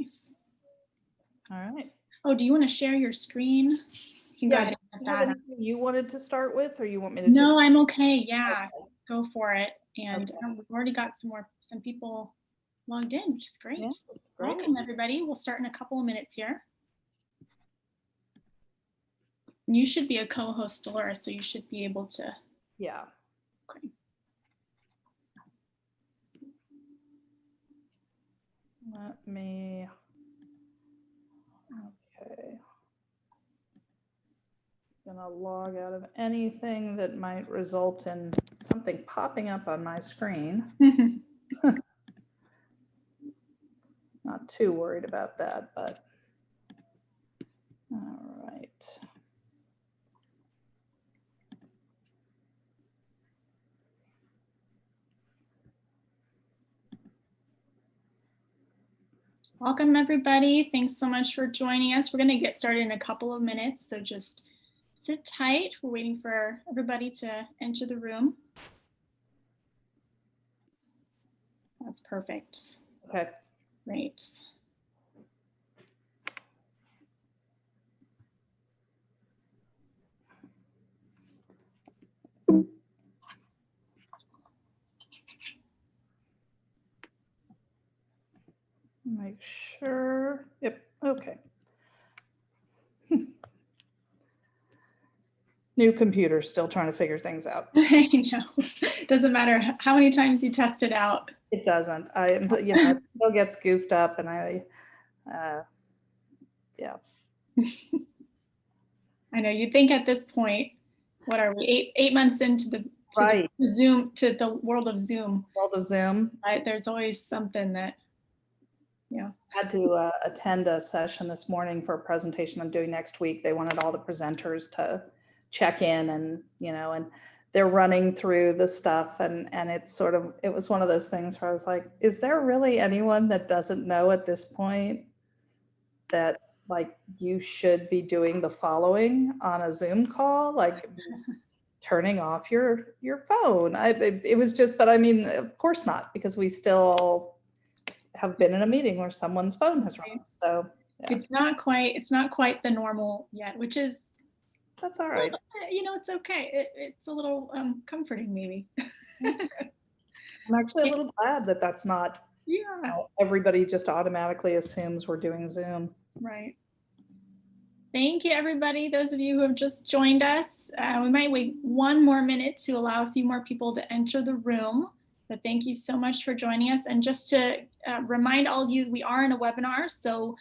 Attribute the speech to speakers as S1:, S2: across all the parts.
S1: Nice. All right.
S2: Oh, do you want to share your screen? You can go ahead and
S1: do you have anything you wanted to start with, or you want me to?
S2: No, I'm okay. Yeah, okay. Go for it. And
S1: Okay.
S2: we've already got some people logged in, which is great.
S1: Yeah, great.
S2: Welcome, everybody. We'll start in a couple of minutes here. You should be a co-host, Dolores, so you should be able to.
S1: Yeah.
S2: Okay.
S1: Let me. Okay. I'm gonna log out of anything that might result in something popping up on my screen. Not too worried about that, but all right.
S2: Welcome, everybody. Thanks so much for joining us. We're going to get started in a couple of minutes, so just sit tight. We're waiting for everybody to enter the room. That's perfect.
S1: Okay.
S2: Great.
S1: Make sure. Yep. Okay. New computer, still trying to figure things out.
S2: I know. Doesn't matter how many times you test it out.
S1: It doesn't. It still gets goofed up, and yeah.
S2: I know. You think at this point, what are we? Eight months into the Zoom, to the world of Zoom. There's always something that. Yeah.
S1: I had to attend a session this morning for a presentation I'm doing next week. They wanted all the presenters to check in, and and they're running through the stuff, and it was one of those things where I was like, is there really anyone that doesn't know at this point that like you should be doing the following on a Zoom call, like turning off your phone? It was just, but I mean, of course not, because we still have been in a meeting where someone's phone has rung. So
S2: yeah. It's not quite the normal yet, which is,
S1: that's all right.
S2: It's okay. It's a little comforting, maybe.
S1: I'm actually a little glad that that's not how everybody just automatically assumes we're doing Zoom.
S2: Right. Thank you, everybody. Those of you who have just joined us, we might wait one more minute to allow a few more people to enter the room. But thank you so much for joining us. And just to remind all of you, we are in a webinar, so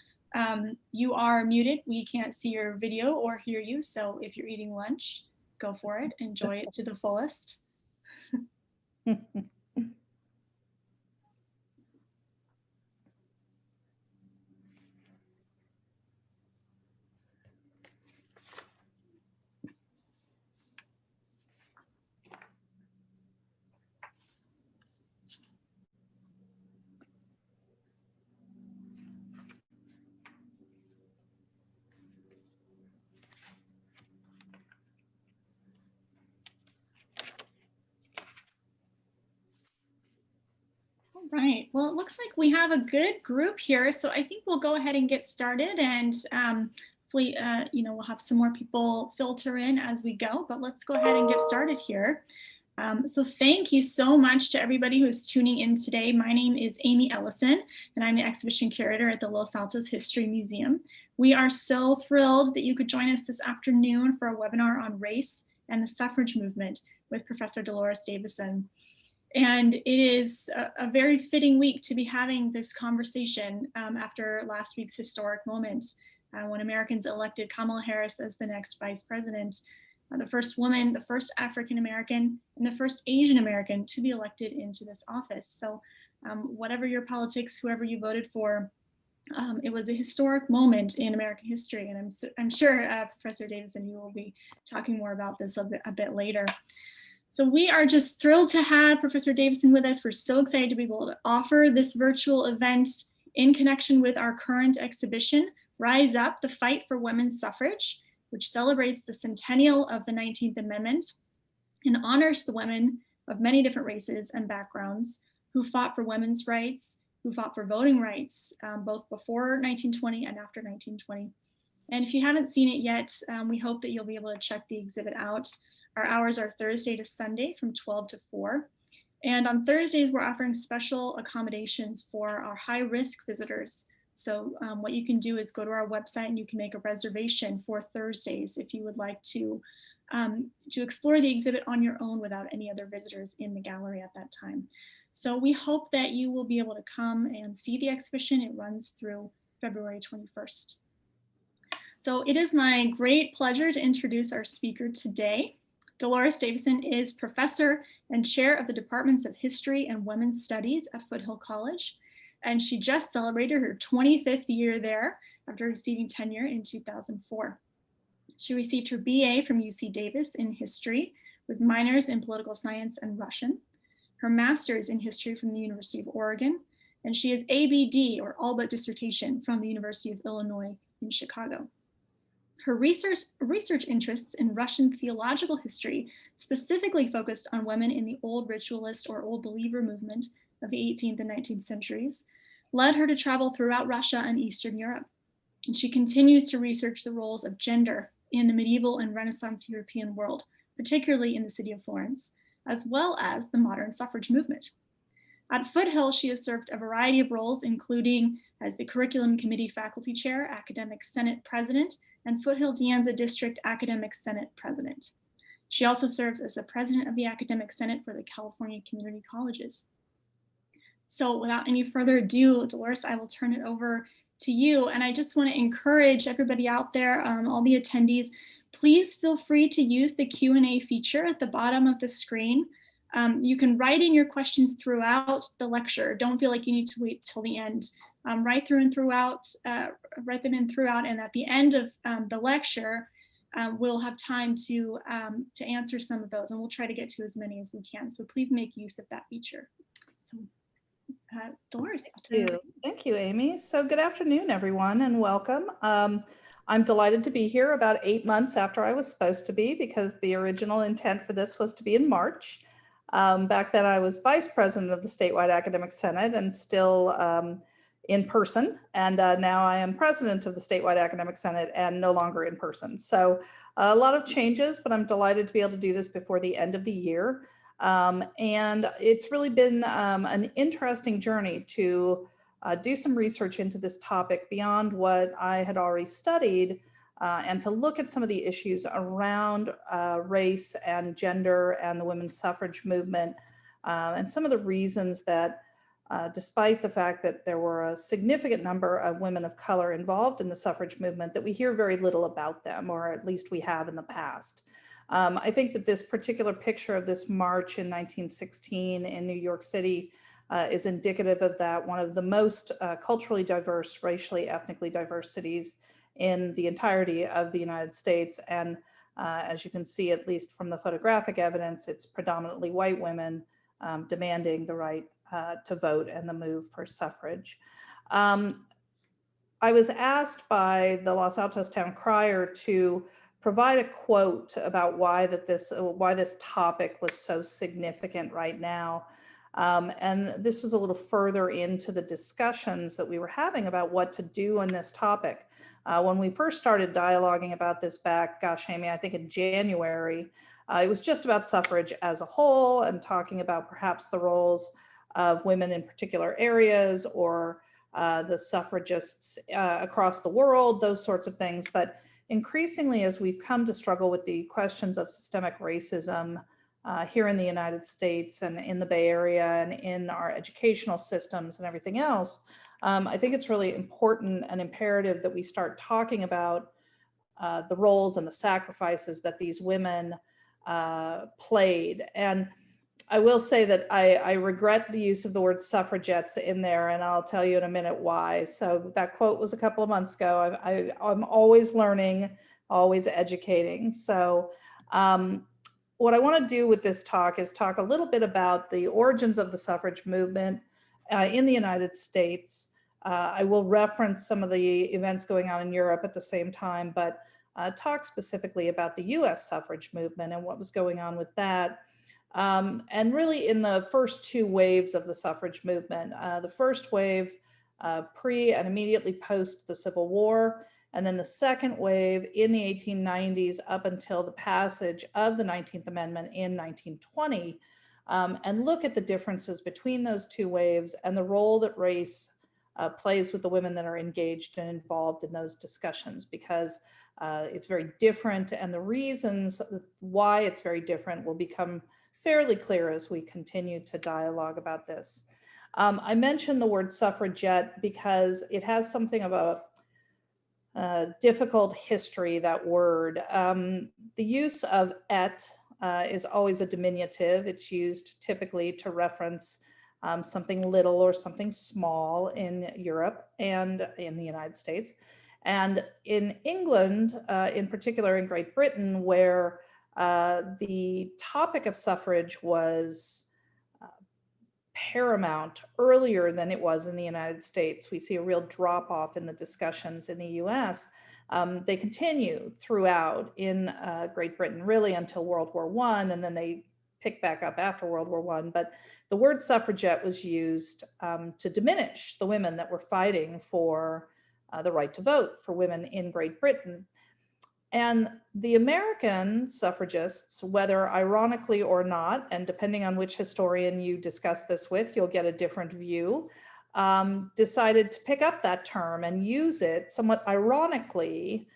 S2: you are muted. We can't see your video or hear you. So if you're eating lunch, go for it. Enjoy it to the fullest. Right. Well, it looks like we have a good group here, so I think we'll go ahead and get started, and hopefully, we'll have some more people filter in as we go. But let's go ahead and get started here. So thank you so much to everybody who is tuning in today. My name is Amy Ellison, and I'm the exhibition curator at the Los Altos History Museum. We are so thrilled that you could join us this afternoon for a webinar on race and the suffrage movement with Professor Dolores Davison. And it is a very fitting week to be having this conversation after last week's historic moments when Americans elected Kamala Harris as the next vice president, the first woman, the first African American, and the first Asian American to be elected into this office. So whatever your politics, whoever you voted for, it was a historic moment in American history. And I'm sure, Professor Davison, you will be talking more about this a bit later. So we are just thrilled to have Professor Davison with us. We're so excited to be able to offer this virtual event in connection with our current exhibition, Rise Up, the Fight for Women's Suffrage, which celebrates the centennial of the 19th Amendment and honors the women of many different races and backgrounds who fought for women's rights who fought for voting rights, both before 1920 and after 1920. And if you haven't seen it yet, we hope that you'll be able to check the exhibit out. Our hours are Thursday to Sunday from 12 to 4. And on Thursdays, we're offering special accommodations for our high-risk visitors. So what you can do is go to our website and you can make a reservation for Thursdays if you would like to explore the exhibit on your own without any other visitors in the gallery at that time. So we hope that you will be able to come and see the exhibition. It runs through February 21st. So it is my great pleasure to introduce our speaker today. Dolores Davison is professor and chair of the departments of history and women's studies at Foothill College. And she just celebrated her 25th year there after receiving tenure in 2004. She received her BA from UC Davis in history with minors in political science and Russian, her master's in history from the University of Oregon, and she has ABD or all but dissertation from the University of Illinois in Chicago. Her research interests in Russian theological history specifically focused on women in the Old Ritualist or Old Believer movement of the 18th and 19th centuries, led her to travel throughout Russia and Eastern Europe. And she continues to research the roles of gender in the medieval and Renaissance European world, particularly in the city of Florence, as well as the modern suffrage movement. At Foothill, she has served a variety of roles, including as the Curriculum Committee Faculty Chair, Academic Senate President, and Foothill De Anza District Academic Senate President. She also serves as the President of the Academic Senate for the California Community Colleges. So without any further ado, Dolores, I will turn it over to you. And I just want to encourage everybody out there, all the attendees, please feel free to use the Q&A feature at the bottom of the screen. You can write in your questions throughout the lecture. Don't feel like you need to wait till the end. Write them in throughout, and at the end of the lecture, we'll have time to answer some of those, and we'll try to get to as many as we can. So please make use of that feature. So, Dolores,
S1: Thank you, Amy. So good afternoon, everyone, and welcome. I'm delighted to be here about 8 months after I was supposed to be, because the original intent for this was to be in March. Back then I was vice president of the statewide academic senate and still in person, and now I am president of the statewide academic senate and no longer in person. So a lot of changes, but I'm delighted to be able to do this before the end of the year. And it's really been an interesting journey to do some research into this topic beyond what I had already studied, and to look at some of the issues around race and gender and the women's suffrage movement, and some of the reasons that despite the fact that there were a significant number of women of color involved in the suffrage movement, that we hear very little about them, or at least we have in the past. I think that this particular picture of this march in 1916 in New York City is indicative of that, one of the most culturally diverse, racially, ethnically diverse cities in the entirety of the United States. And as you can see, at least from the photographic evidence, it's predominantly white women demanding the right to vote and the move for suffrage. I was asked by the Los Altos town crier to provide a quote about why this topic was so significant right now. And this was a little further into the discussions that we were having about what to do on this topic. When we first started dialoguing about this back, gosh, Amy, I think in January, it was just about suffrage as a whole and talking about perhaps the roles of women in particular areas, or the suffragists across the world, those sorts of things. But increasingly, as we've come to struggle with the questions of systemic racism here in the United States and in the Bay Area and in our educational systems and everything else, I think it's really important and imperative that we start talking about the roles and the sacrifices that these women played. And I will say that I regret the use of the word suffragettes in there, and I'll tell you in a minute why. So that quote was a couple of months ago. I'm always learning, always educating. So what I want to do with this talk is talk a little bit about the origins of the suffrage movement in the United States. I will reference some of the events going on in Europe at the same time, but talk specifically about the US suffrage movement and what was going on with that. And really in the first two waves of the suffrage movement, the first wave pre and immediately post the Civil War, and then the second wave in the 1890s up until the passage of the 19th Amendment in 1920, and look at the differences between those two waves and the role that race plays with the women that are engaged and involved in those discussions, because it's very different, and the reasons why it's very different will become fairly clear as we continue to dialogue about this. I mentioned the word suffragette because it has something of a difficult history, that word. The use of et is always a diminutive. It's used typically to reference something little or something small in Europe and in the United States. And in England, in particular in Great Britain, where the topic of suffrage was paramount earlier than it was in the United States, we see a real drop off in the discussions in the US. They continue throughout in Great Britain, really until World War I, and then they pick back up after World War I. But the word suffragette was used to diminish the women that were fighting for the right to vote for women in Great Britain. And the American suffragists, whether ironically or not, and depending on which historian you discuss this with, you'll get a different view, decided to pick up that term and use it somewhat ironically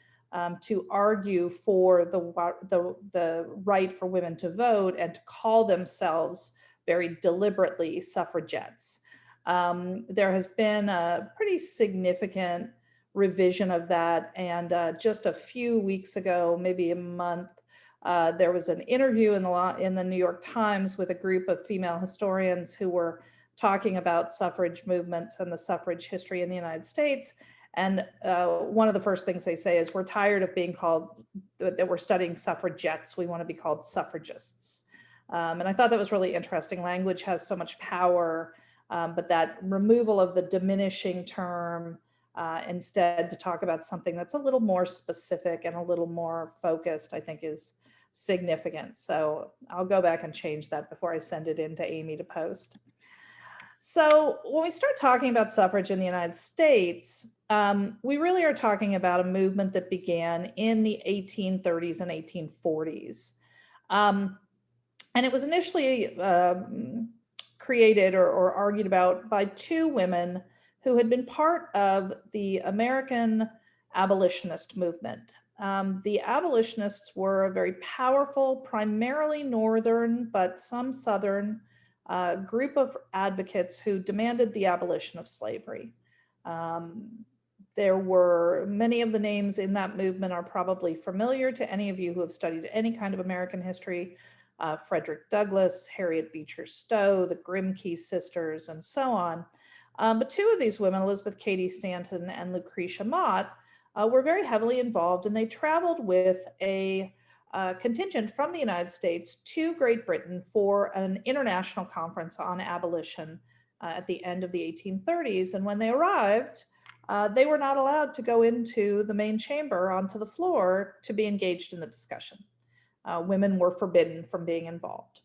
S1: to argue for the right for women to vote and to call themselves very deliberately suffragettes. There has been a pretty significant revision of that, and just a few weeks ago, maybe a month, there was an interview in the New York Times with a group of female historians who were talking about suffrage movements and the suffrage history in the United States. And one of the first things they say is, we're tired of being called, that we're studying suffragettes, we want to be called suffragists. And I thought that was really interesting. Language has so much power, but that removal of the diminishing term, instead to talk about something that's a little more specific and a little more focused, I think is significant. So I'll go back and change that before I send it in to Amy to post. So when we start talking about suffrage in the United States, we really are talking about a movement that began in the 1830s and 1840s. And it was initially created or argued about by two women who had been part of the American Abolitionist Movement. The abolitionists were a very powerful, primarily Northern, but some Southern group of advocates who demanded the abolition of slavery. There were many of the names in that movement are probably familiar to any of you who have studied any kind of American history. Frederick Douglass, Harriet Beecher Stowe, the Grimke sisters, and so on. But two of these women, Elizabeth Cady Stanton and Lucretia Mott, were very heavily involved, and they traveled with a contingent from the United States to Great Britain for an international conference on abolition at the end of the 1830s. And when they arrived, they were not allowed to go into the main chamber onto the floor to be engaged in the discussion. Women were forbidden from being involved.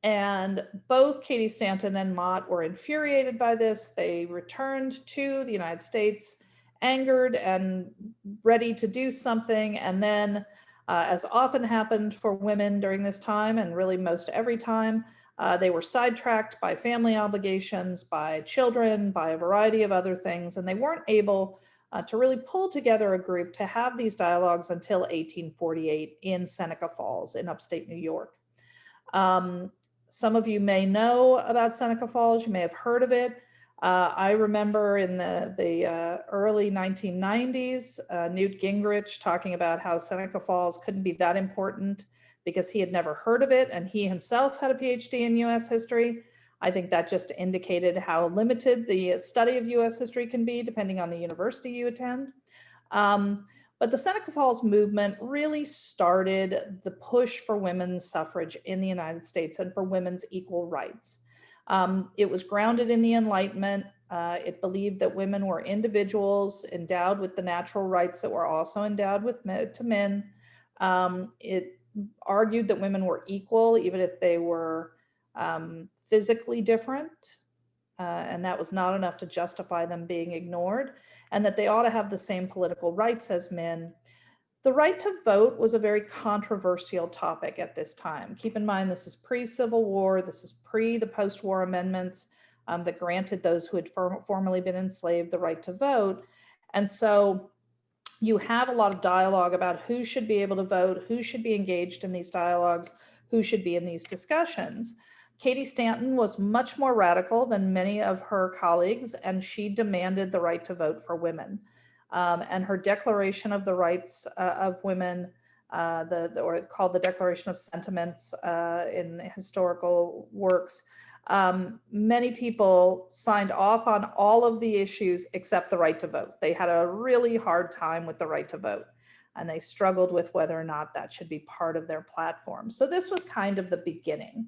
S1: And both Cady Stanton and Mott were infuriated by this. They returned to the United States, angered and ready to do something. And then, as often happened for women during this time, and really most every time, they were sidetracked by family obligations, by children, by a variety of other things. And they weren't able to really pull together a group to have these dialogues until 1848 in Seneca Falls in upstate New York. Some of you may know about Seneca Falls, you may have heard of it. I remember in the early 1990s, Newt Gingrich talking about how Seneca Falls couldn't be that important because he had never heard of it, and he himself had a PhD in US history. I think that just indicated how limited the study of US history can be depending on the university you attend. But the Seneca Falls movement really started the push for women's suffrage in the United States and for women's equal rights. It was grounded in the Enlightenment. It believed that women were individuals endowed with the natural rights that were also endowed with to men. It argued that women were equal, even if they were physically different. And that was not enough to justify them being ignored, and that they ought to have the same political rights as men. The right to vote was a very controversial topic at this time. Keep in mind, this is pre-Civil War. This is pre the post-war amendments that granted those who had formerly been enslaved the right to vote. And so you have a lot of dialogue about who should be able to vote, who should be engaged in these dialogues, who should be in these discussions. Katie Stanton was much more radical than many of her colleagues, and she demanded the right to vote for women. And her Declaration of the Rights of Women, or called the Declaration of Sentiments in historical works, many people signed off on all of the issues except the right to vote. They had a really hard time with the right to vote, and they struggled with whether or not that should be part of their platform. So this was kind of the beginning.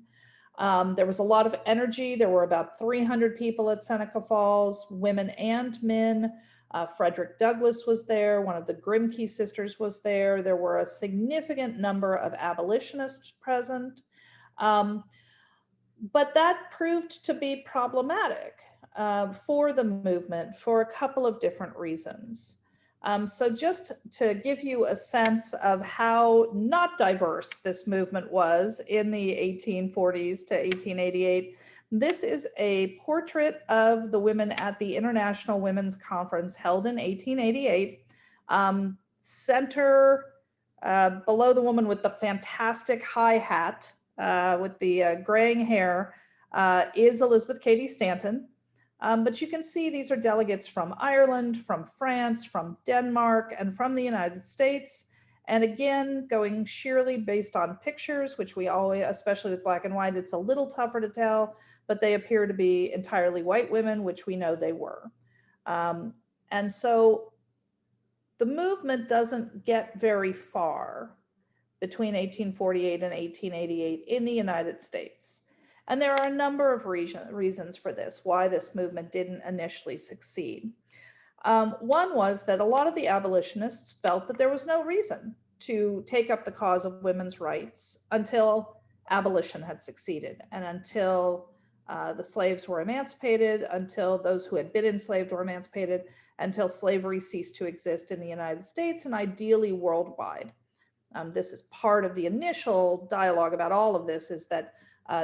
S1: There was a lot of energy. There were about 300 people at Seneca Falls, women and men. Frederick Douglass was there. One of the Grimke sisters was there. There were a significant number of abolitionists present. But that proved to be problematic for the movement for a couple of different reasons. So just to give you a sense of how not diverse this movement was in the 1840s to 1888, this is a portrait of the women at the International Women's Conference held in 1888. Center below the woman with the fantastic high hat with the graying hair is Elizabeth Cady Stanton. But you can see these are delegates from Ireland, from France, from Denmark, and from the United States. And again, going sheerly based on pictures, which we always, especially with black and white, it's a little tougher to tell, but they appear to be entirely white women, which we know they were. And so the movement doesn't get very far between 1848 and 1888 in the United States. And there are a number of reasons for this, why this movement didn't initially succeed. One was that a lot of the abolitionists felt that there was no reason to take up the cause of women's rights until abolition had succeeded, and until the slaves were emancipated, until those who had been enslaved were emancipated, until slavery ceased to exist in the United States and ideally worldwide. This is part of the initial dialogue about all of this, is that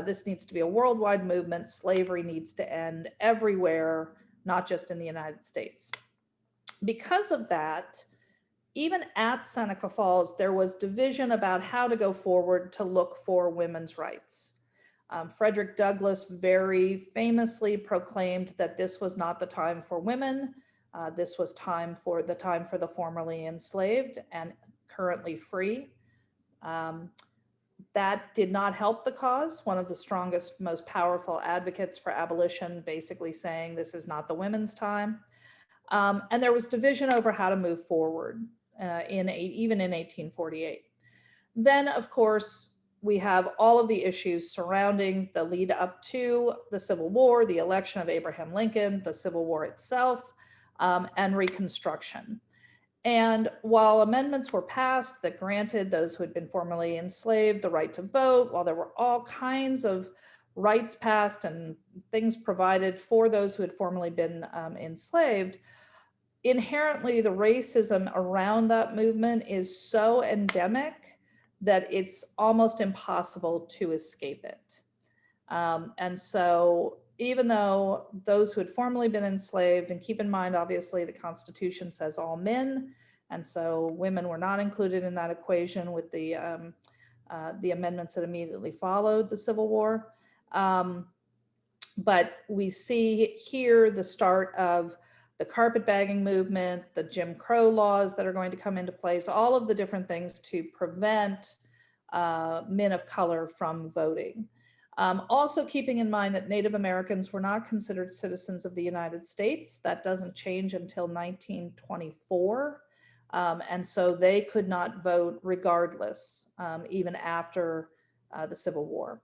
S1: this needs to be a worldwide movement. Slavery needs to end everywhere, not just in the United States. Because of that, even at Seneca Falls, there was division about how to go forward to look for women's rights. Frederick Douglass very famously proclaimed that this was not the time for women. This was time for the formerly enslaved and currently free. That did not help the cause. One of the strongest, most powerful advocates for abolition basically saying this is not the women's time. And there was division over how to move forward even in 1848. Then, of course, we have all of the issues surrounding the lead up to the Civil War, the election of Abraham Lincoln, the Civil War itself, and Reconstruction. And while amendments were passed that granted those who had been formerly enslaved the right to vote, while there were all kinds of rights passed and things provided for those who had formerly been enslaved, inherently the racism around that movement is so endemic that it's almost impossible to escape it. And so even though those who had formerly been enslaved, and keep in mind, obviously, the Constitution says all men, and so women were not included in that equation with the amendments that immediately followed the Civil War. But we see here the start of the carpetbagging movement, the Jim Crow laws that are going to come into place, all of the different things to prevent men of color from voting. Also keeping in mind that Native Americans were not considered citizens of the United States. That doesn't change until 1924. And so they could not vote regardless, even after the Civil War.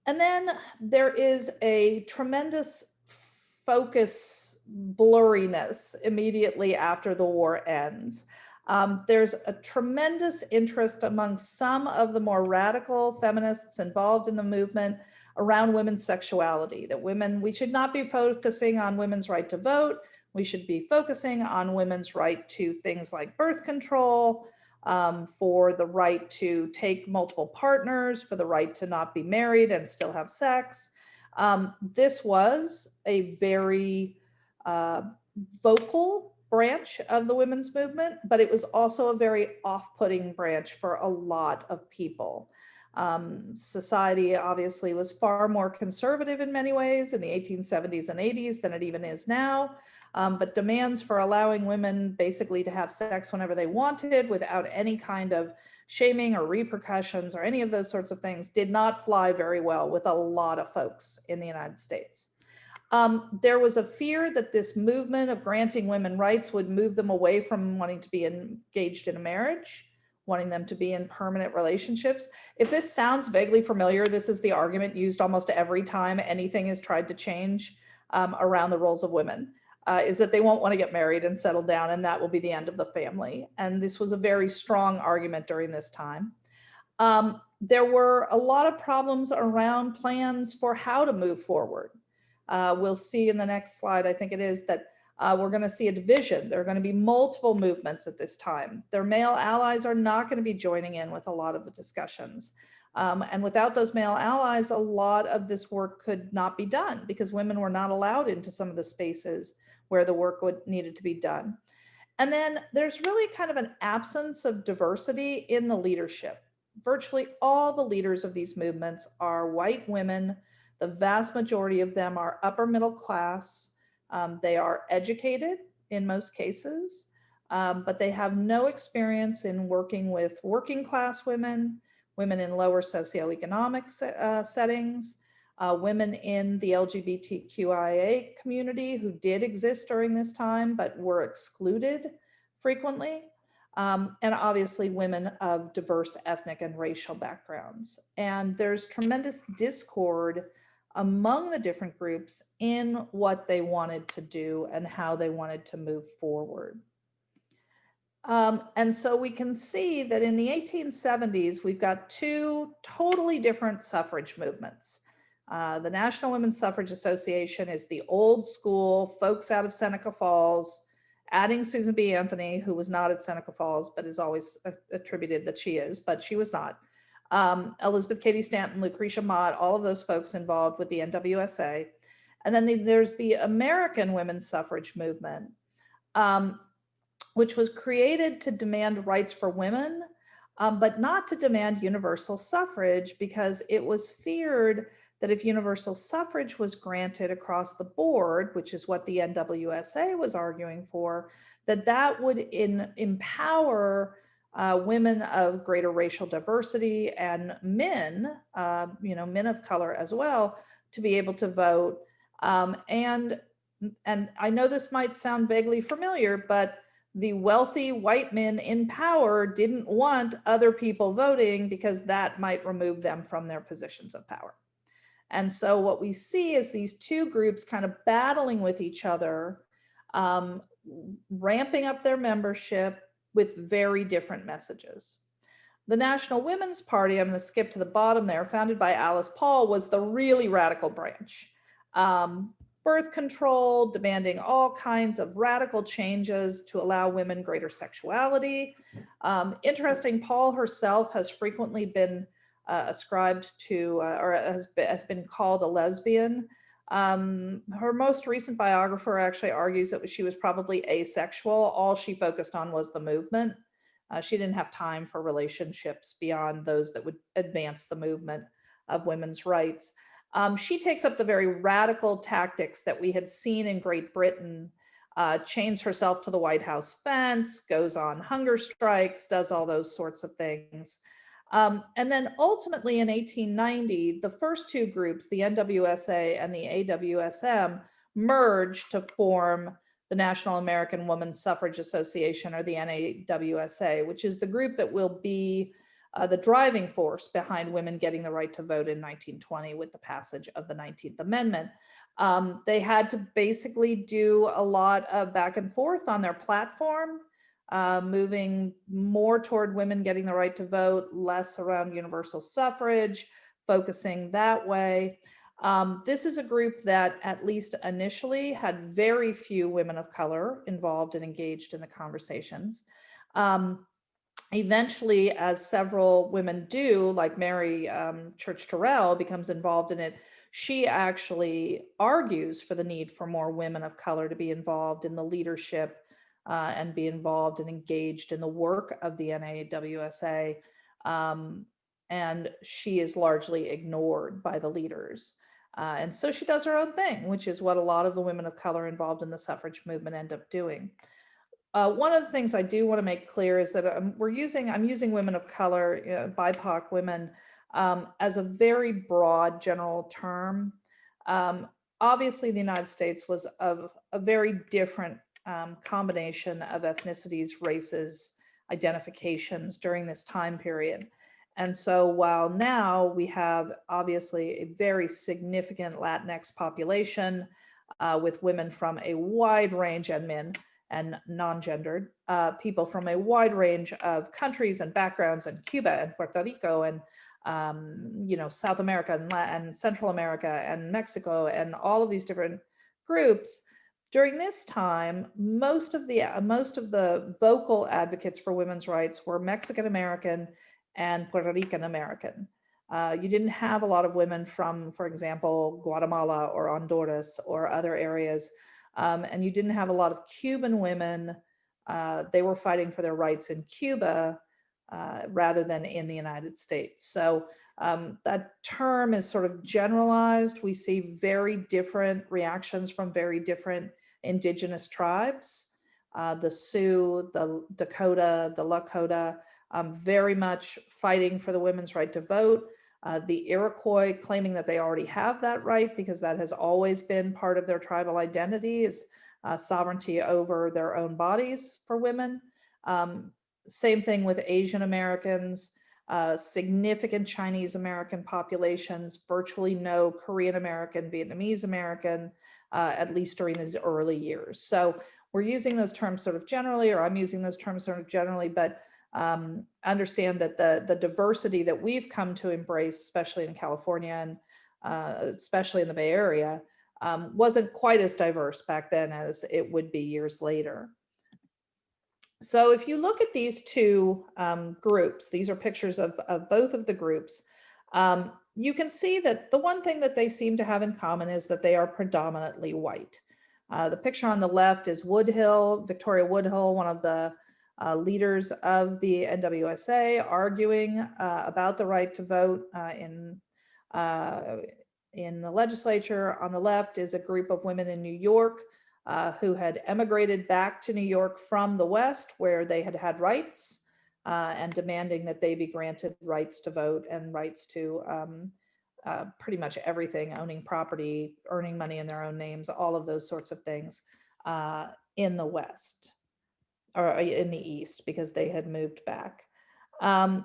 S1: And then there is a tremendous focus blurriness immediately after the war ends. There's a tremendous interest among some of the more radical feminists involved in the movement around women's sexuality, that we should not be focusing on women's right to vote. We should be focusing on women's right to things like birth control, for the right to take multiple partners, for the right to not be married and still have sex. This was a very vocal branch of the women's movement, but it was also a very off-putting branch for a lot of people. Society obviously was far more conservative in many ways in the 1870s and 80s than it even is now. But demands for allowing women basically to have sex whenever they wanted without any kind of shaming or repercussions or any of those sorts of things did not fly very well with a lot of folks in the United States. There was a fear that this movement of granting women rights would move them away from wanting to be engaged in a marriage, wanting them to be in permanent relationships. If this sounds vaguely familiar, this is the argument used almost every time anything is tried to change around the roles of women, is that they won't want to get married and settle down, and that will be the end of the family. And this was a very strong argument during this time. There were a lot of problems around plans for how to move forward. We'll see in the next slide, I think it is, that we're going to see a division. There are going to be multiple movements at this time. Their male allies are not going to be joining in with a lot of the discussions. And without those male allies, a lot of this work could not be done because women were not allowed into some of the spaces where the work needed to be done. And then there's really kind of an absence of diversity in the leadership. Virtually all the leaders of these movements are white women. The vast majority of them are upper middle class. They are educated in most cases, but they have no experience in working with working class women, women in lower socioeconomic settings, women in the LGBTQIA community who did exist during this time, but were excluded frequently. And obviously women of diverse ethnic and racial backgrounds. And there's tremendous discord among the different groups in what they wanted to do and how they wanted to move forward. And so we can see that in the 1870s, we've got two totally different suffrage movements. The National Women's Suffrage Association is the old school folks out of Seneca Falls, adding Susan B. Anthony, who was not at Seneca Falls, but is always attributed that she is, but she was not. Elizabeth Cady Stanton, Lucretia Mott, all of those folks involved with the NWSA. And then there's the American women's suffrage movement, which was created to demand rights for women, but not to demand universal suffrage, because it was feared that if universal suffrage was granted across the board, which is what the NWSA was arguing for, that would empower women of greater racial diversity and men, men of color as well, to be able to vote. And I know this might sound vaguely familiar, but the wealthy white men in power didn't want other people voting because that might remove them from their positions of power. And so what we see is these two groups kind of battling with each other, ramping up their membership with very different messages. The National Women's Party, I'm going to skip to the bottom there, founded by Alice Paul, was the really radical branch. Birth control, demanding all kinds of radical changes to allow women greater sexuality. Interesting, Paul herself has frequently been ascribed to, or has been called a lesbian. Her most recent biographer actually argues that she was probably asexual. All she focused on was the movement. She didn't have time for relationships beyond those that would advance the movement of women's rights. She takes up the very radical tactics that we had seen in Great Britain, chains herself to the White House fence, goes on hunger strikes, does all those sorts of things. And then ultimately in 1890, the first two groups, the NWSA and the AWSM, merged to form the National American Women's Suffrage Association, or the NAWSA, which is the group that will be the driving force behind women getting the right to vote in 1920 with the passage of the 19th Amendment. They had to basically do a lot of back and forth on their platform. moving more toward women getting the right to vote, less around universal suffrage, focusing that way. This is a group that, at least initially, had very few women of color involved and engaged in the conversations. Eventually, as several women do, like Mary Church Terrell becomes involved in it, she actually argues for the need for more women of color to be involved in the leadership and be involved and engaged in the work of the NAWSA. And she is largely ignored by the leaders. And so she does her own thing, which is what a lot of the women of color involved in the suffrage movement end up doing. One of the things I do want to make clear is that I'm using women of color, BIPOC women, as a very broad general term. Obviously, the United States was of a very different combination of ethnicities, races, identifications during this time period. And so while now we have obviously a very significant Latinx population with women from a wide range, and men and non-gendered people from a wide range of countries and backgrounds, and Cuba and Puerto Rico and South America and Central America and Mexico and all of these different groups. During this time, most of the vocal advocates for women's rights were Mexican American and Puerto Rican American. You didn't have a lot of women from, for example, Guatemala or Honduras or other areas. And you didn't have a lot of Cuban women. They were fighting for their rights in Cuba rather than in the United States. So that term is sort of generalized. We see very different reactions from very different indigenous tribes. The Sioux, the Dakota, the Lakota, very much fighting for the women's right to vote. The Iroquois claiming that they already have that right because that has always been part of their tribal identity, is sovereignty over their own bodies for women. Same thing with Asian Americans, significant Chinese American populations, virtually no Korean American, Vietnamese American, at least during these early years. So we're using those terms sort of generally, or I'm using those terms sort of generally, but understand that the diversity that we've come to embrace, especially in California and especially in the Bay Area, wasn't quite as diverse back then as it would be years later. So if you look at these two groups, these are pictures of both of the groups, you can see that the one thing that they seem to have in common is that they are predominantly white. The picture on the left is Woodhull, Victoria Woodhull, one of the leaders of the NWSA, arguing about the right to vote in the legislature. On the left is a group of women in New York who had emigrated back to New York from the West, where they had had rights, and demanding that they be granted rights to vote and rights to pretty much everything, owning property, earning money in their own names, all of those sorts of things in the West. Or in the East, because they had moved back. And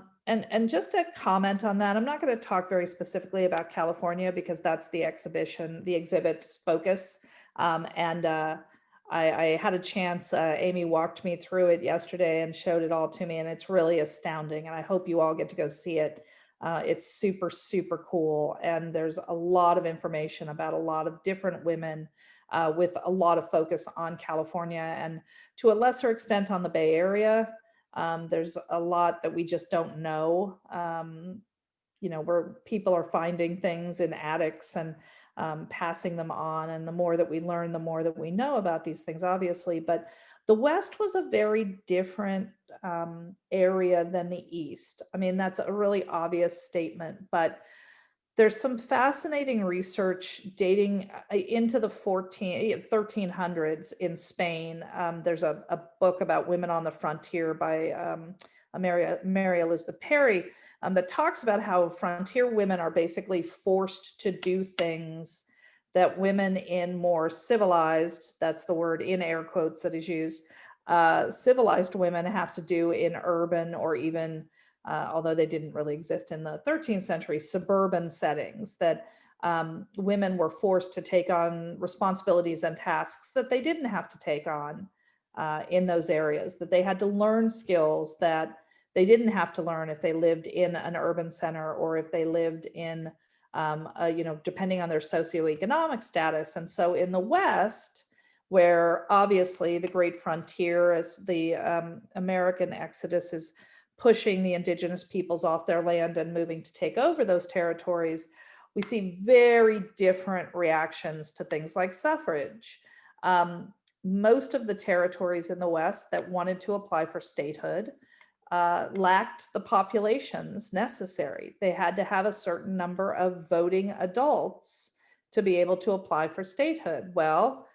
S1: just to comment on that, I'm not going to talk very specifically about California because that's the exhibit's focus. I had a chance, Amy walked me through it yesterday and showed it all to me, and it's really astounding. And I hope you all get to go see it. It's super, super cool. And there's a lot of information about a lot of different women with a lot of focus on California and to a lesser extent on the Bay Area. There's a lot that we just don't know, where people are finding things in attics and passing them on. And the more that we learn, the more that we know about these things, obviously. But the West was a very different area than the East. I mean, that's a really obvious statement, but there's some fascinating research dating into the 1300s in Spain. There's a book about women on the frontier by Mary Elizabeth Perry that talks about how frontier women are basically forced to do things that women in more civilized, that's the word in air quotes that is used, civilized women have to do in urban or even although they didn't really exist in the 13th century, suburban settings, that women were forced to take on responsibilities and tasks that they didn't have to take on in those areas, that they had to learn skills that they didn't have to learn if they lived in an urban center or if they lived in, depending on their socioeconomic status. And so in the West, where obviously the great frontier, as the American exodus is pushing the indigenous peoples off their land and moving to take over those territories, we see very different reactions to things like suffrage. Most of the territories in the West that wanted to apply for statehood lacked the populations necessary. They had to have a certain number of voting adults to be able to apply for statehood. Well,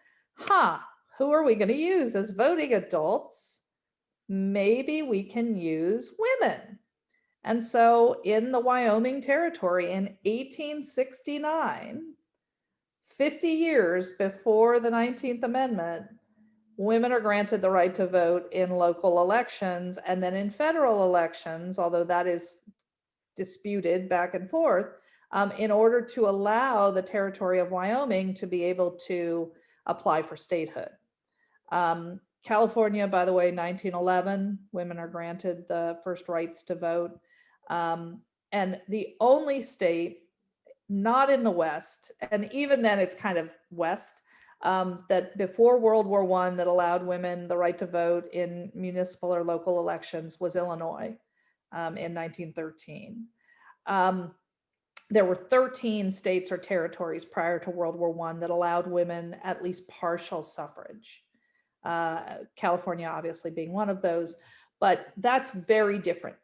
S1: who are we going to use as voting adults? Maybe we can use women. And so in the Wyoming Territory in 1869, 50 years before the 19th Amendment, women are granted the right to vote in local elections, and then in federal elections, although that is disputed back and forth, in order to allow the territory of Wyoming to be able to apply for statehood. California, by the way, 1911, women are granted the first rights to vote. And the only state not in the West, and even then it's kind of West, that before World War I that allowed women the right to vote in municipal or local elections was Illinois in 1913. There were 13 states or territories prior to World War I that allowed women at least partial suffrage. California obviously being one of those, but that's very different.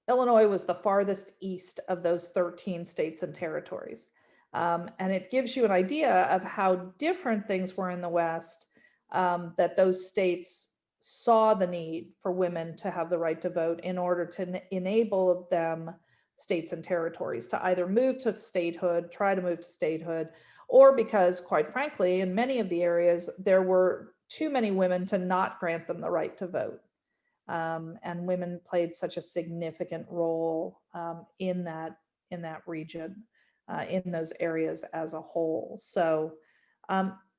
S1: Illinois was the farthest east of those 13 states and territories. And it gives you an idea of how different things were in the West, that those states saw the need for women to have the right to vote in order to enable them, states and territories, to either move to statehood, try to move to statehood, or because, quite frankly, in many of the areas, there were too many women to not grant them the right to vote. And women played such a significant role in that region, in those areas as a whole. So,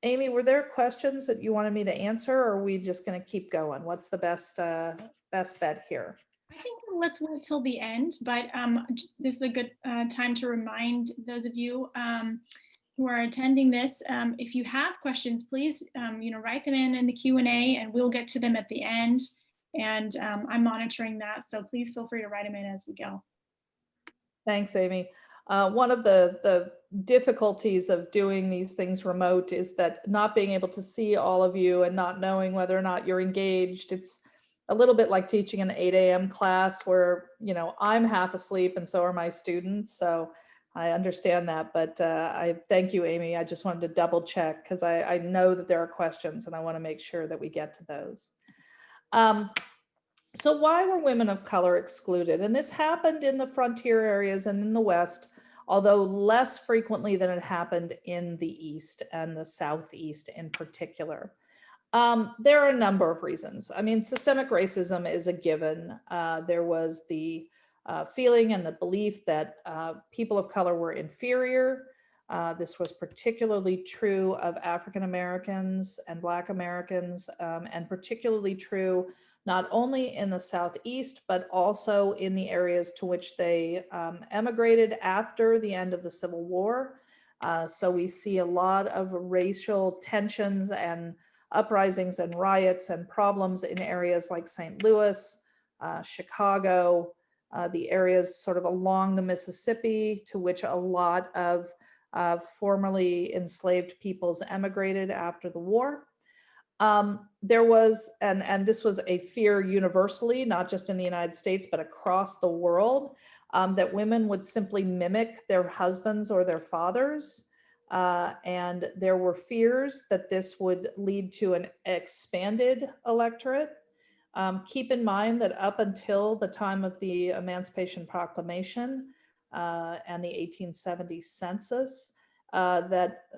S1: Amy, were there questions that you wanted me to answer, or are we just going to keep going? What's the best bet here?
S2: I think let's wait till the end, but this is a good time to remind those of you who are attending this, if you have questions, please write them in the Q&A, and we'll get to them at the end. And I'm monitoring that, so please feel free to write them in as we go.
S1: Thanks, Amy. One of the difficulties of doing these things remote is that not being able to see all of you and not knowing whether or not you're engaged. It's a little bit like teaching an 8 a.m. class where, I'm half asleep and so are my students. So I understand that, but I thank you, Amy. I just wanted to double check because I know that there are questions and I want to make sure that we get to those. So why were women of color excluded? And this happened in the frontier areas and in the West, although less frequently than it happened in the East and the Southeast in particular. There are a number of reasons. I mean, systemic racism is a given. There was the feeling and the belief that people of color were inferior. This was particularly true of African Americans and Black Americans, and particularly true not only in the Southeast, but also in the areas to which they emigrated after the end of the Civil War. So we see a lot of racial tensions and uprisings and riots and problems in areas like St. Louis, Chicago, the areas sort of along the Mississippi, to which a lot of formerly enslaved peoples emigrated after the war. There was, and this was a fear universally, not just in the United States, but across the world, that women would simply mimic their husbands or their fathers. And there were fears that this would lead to an expanded electorate. Keep in mind that up until the time of the Emancipation Proclamation and the 1870 census, that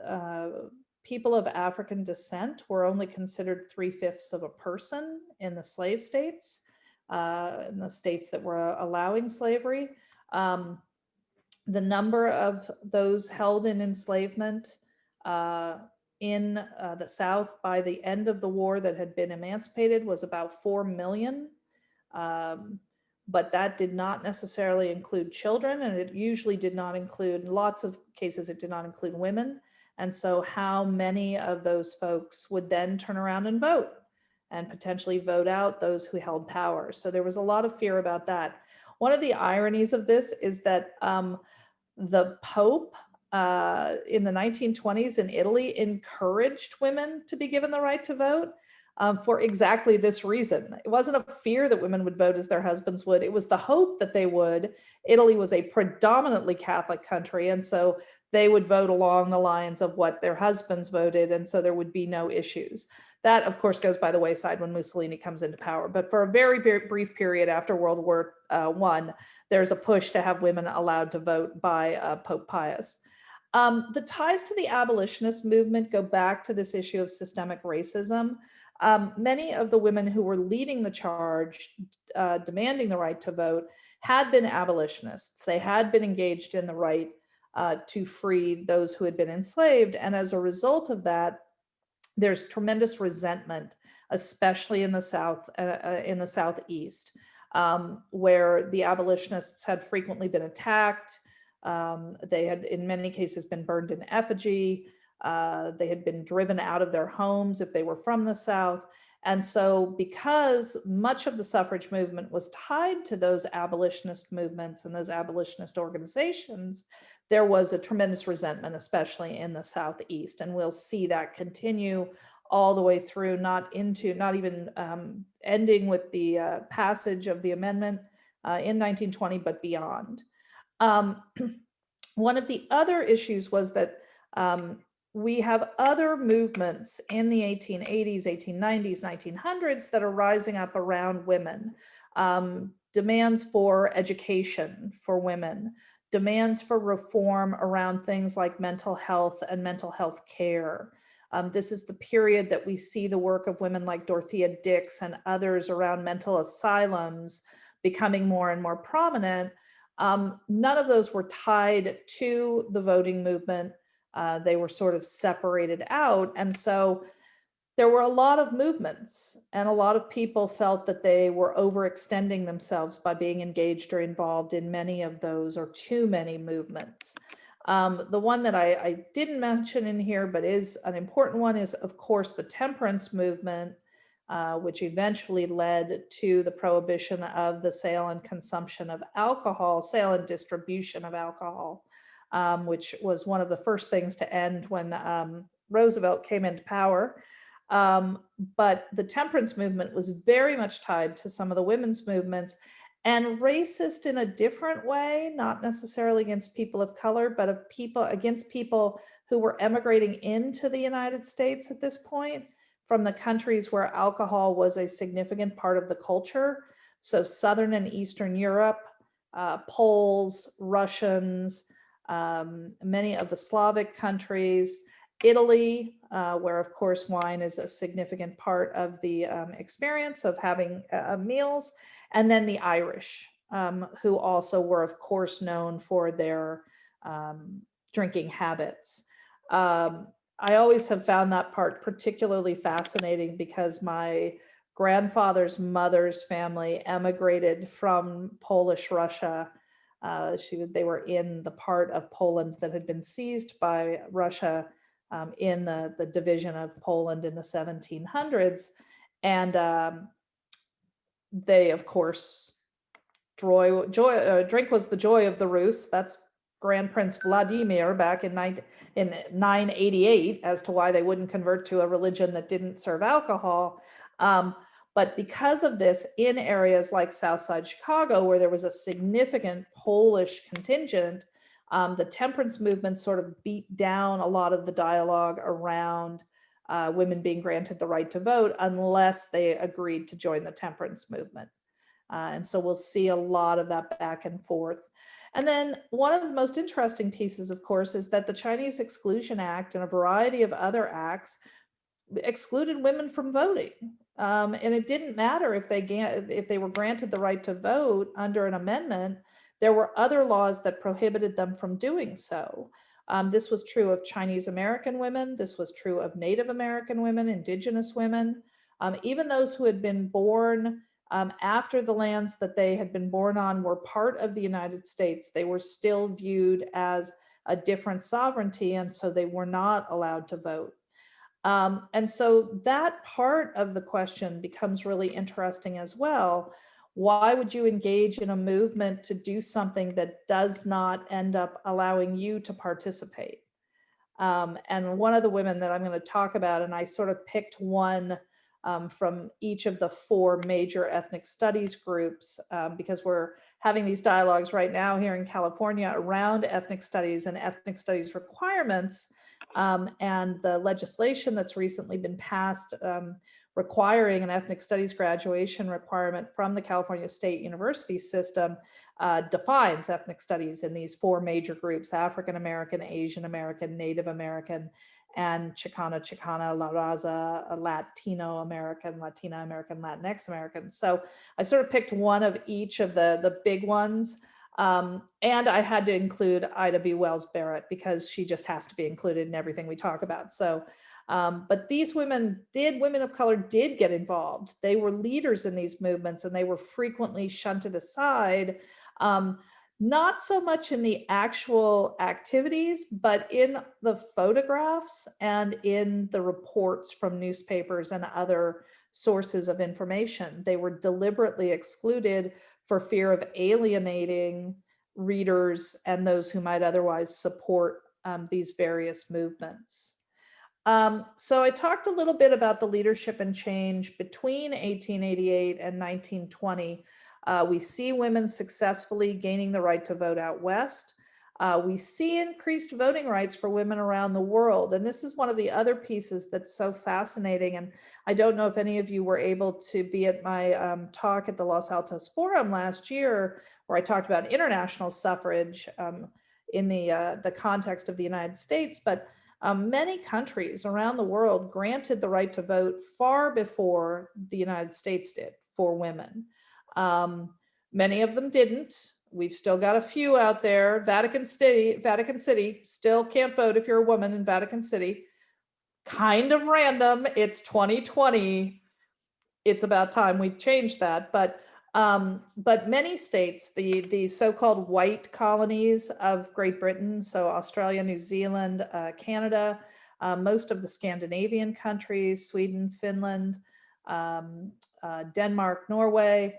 S1: people of African descent were only considered 3/5 of a person in the slave states, in the states that were allowing slavery. The number of those held in enslavement in the South by the end of the war that had been emancipated was about 4 million. But that did not necessarily include children, and it usually did not include, in lots of cases, it did not include women. And so how many of those folks would then turn around and vote and potentially vote out those who held power? So there was a lot of fear about that. One of the ironies of this is that the Pope in the 1920s in Italy encouraged women to be given the right to vote. For exactly this reason. It wasn't a fear that women would vote as their husbands would. It was the hope that they would. Italy was a predominantly Catholic country, and so they would vote along the lines of what their husbands voted, and so there would be no issues. That, of course, goes by the wayside when Mussolini comes into power. But for a very brief period after World War I, there's a push to have women allowed to vote by Pope Pius. The ties to the abolitionist movement go back to this issue of systemic racism. Many of the women who were leading the charge, demanding the right to vote, had been abolitionists. They had been engaged in the right to free those who had been enslaved. And as a result of that, there's tremendous resentment, especially in the South, in the Southeast, where the abolitionists had frequently been attacked. They had, in many cases, been burned in effigy. They had been driven out of their homes if they were from the South. And so because much of the suffrage movement was tied to those abolitionist movements and those abolitionist organizations, there was a tremendous resentment, especially in the Southeast. And we'll see that continue all the way through, not even ending with the passage of the amendment in 1920, but beyond. One of the other issues was that we have other movements in the 1880s, 1890s, 1900s that are rising up around women. Demands for education for women, demands for reform around things like mental health and mental health care. This is the period that we see the work of women like Dorothea Dix and others around mental asylums becoming more and more prominent. None of those were tied to the voting movement. They were sort of separated out. And so there were a lot of movements, and a lot of people felt that they were overextending themselves by being engaged or involved in many of those, or too many movements. The one that I didn't mention in here, but is an important one, is, of course, the Temperance Movement, which eventually led to the prohibition of the sale and consumption of alcohol, sale and distribution of alcohol, which was one of the first things to end when Roosevelt came into power. But the temperance movement was very much tied to some of the women's movements, and racist in a different way, not necessarily against people of color, but against people who were emigrating into the United States at this point from the countries where alcohol was a significant part of the culture. So Southern and Eastern Europe, Poles, Russians, many of the Slavic countries, Italy, where of course wine is a significant part of the experience of having meals, and then the Irish, who also were of course known for their drinking habits. I always have found that part particularly fascinating because my grandfather's mother's family emigrated from Polish Russia. They were in the part of Poland that had been seized by Russia in the division of Poland in the 1700s. And they, of course, drink was the joy of the Rus. That's Grand Prince Vladimir back in 988 as to why they wouldn't convert to a religion that didn't serve alcohol. But because of this, in areas like Southside Chicago, where there was a significant Polish contingent, the temperance movement sort of beat down a lot of the dialogue around women being granted the right to vote unless they agreed to join the temperance movement. And so we'll see a lot of that back and forth. And then one of the most interesting pieces, of course, is that the Chinese Exclusion Act and a variety of other acts excluded women from voting. And it didn't matter if they were granted the right to vote under an amendment. There were other laws that prohibited them from doing so. This was true of Chinese American women. This was true of Native American women, Indigenous women, even those who had been born after the lands that they had been born on were part of the United States. They were still viewed as a different sovereignty, and so they were not allowed to vote. And so that part of the question becomes really interesting as well. Why would you engage in a movement to do something that does not end up allowing you to participate? And one of the women that I'm going to talk about, and I sort of picked one from each of the 4 major ethnic studies groups, because we're having these dialogues right now here in California around ethnic studies and ethnic studies requirements, and the legislation that's recently been passed requiring an ethnic studies graduation requirement from the California State University system defines ethnic studies in these 4 major groups: African American, Asian American, Native American, and Chicana, La Raza, Latino American, Latina American, Latinx American. So I sort of picked one of each of the big ones. And I had to include Ida B. Wells Barrett because she just has to be included in everything we talk about. So, but these women of color did get involved. They were leaders in these movements, and they were frequently shunted aside. Not so much in the actual activities, but in the photographs and in the reports from newspapers and other sources of information. They were deliberately excluded for fear of alienating readers and those who might otherwise support these various movements. So I talked a little bit about the leadership and change between 1888 and 1920. We see women successfully gaining the right to vote out west. We see increased voting rights for women around the world. And this is one of the other pieces that's so fascinating. And I don't know if any of you were able to be at my talk at the Los Altos Forum last year, where I talked about international suffrage in the context of the United States. But many countries around the world granted the right to vote far before the United States did for women. Many of them didn't. We've still got a few out there. Vatican City still can't vote if you're a woman in Vatican City. Kind of random. It's 2020. It's about time we changed that. But many states, the so-called white colonies of Great Britain, so Australia, New Zealand, Canada, most of the Scandinavian countries, Sweden, Finland, Denmark, Norway,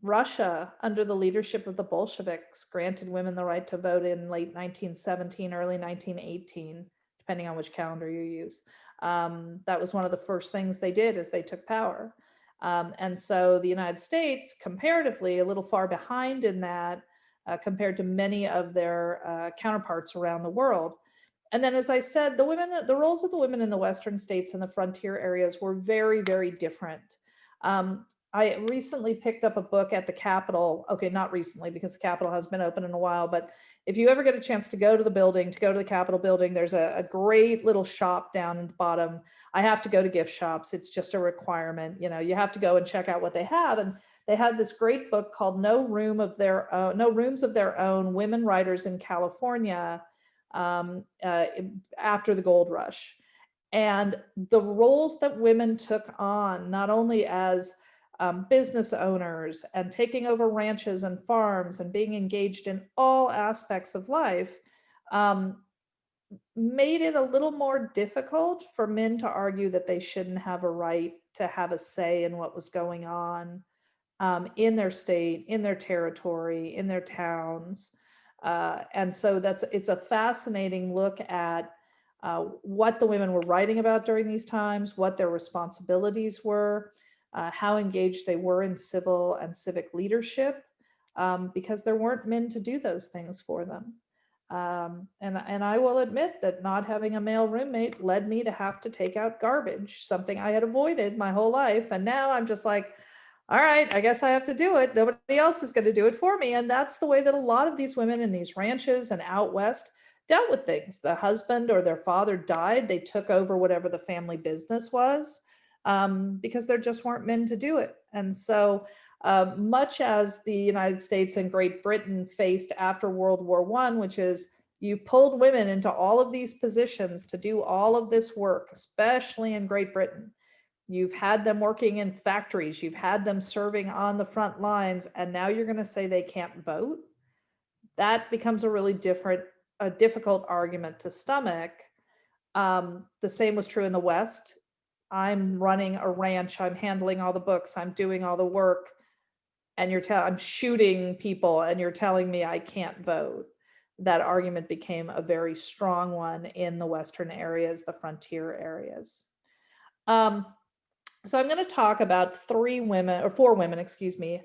S1: Russia, under the leadership of the Bolsheviks, granted women the right to vote in late 1917, early 1918, depending on which calendar you use. That was one of the first things they did as they took power. And so the United States, comparatively, a little far behind in that compared to many of their counterparts around the world. And then, as I said, the roles of the women in the Western states and the frontier areas were very, very different. I recently picked up a book at the Capitol. Okay, not recently because the Capitol has been open in a while, but if you ever get a chance to go to the building, to go to the Capitol building, there's a great little shop down at the bottom. I have to go to gift shops. It's just a requirement. You know, you have to go and check out what they have. And they had this great book called No Rooms of Their Own, Women Writers in California after the Gold Rush. And the roles that women took on, not only as business owners and taking over ranches and farms and being engaged in all aspects of life, made it a little more difficult for men to argue that they shouldn't have a right to have a say in what was going on in their state, in their territory, in their towns. And so it's a fascinating look at what the women were writing about during these times, what their responsibilities were, how engaged they were in civil and civic leadership, because there weren't men to do those things for them. And I will admit that not having a male roommate led me to have to take out garbage, something I had avoided my whole life. And now I'm just like, all right, I guess I have to do it. Nobody else is going to do it for me. And that's the way that a lot of these women in these ranches and out west dealt with things. The husband or their father died. They took over whatever the family business was, because there just weren't men to do it. And so much as the United States and Great Britain faced after World War I, which is You pulled women into all of these positions to do all of this work, especially in Great Britain. You've had them working in factories, you've had them serving on the front lines, and now you're going to say they can't vote? That becomes a really difficult argument to stomach. The same was true in the West. I'm running a ranch, I'm handling all the books, I'm doing all the work, and I'm shooting people, and you're telling me I can't vote. That argument became a very strong one in the Western areas, the frontier areas. So I'm going to talk about four women, excuse me,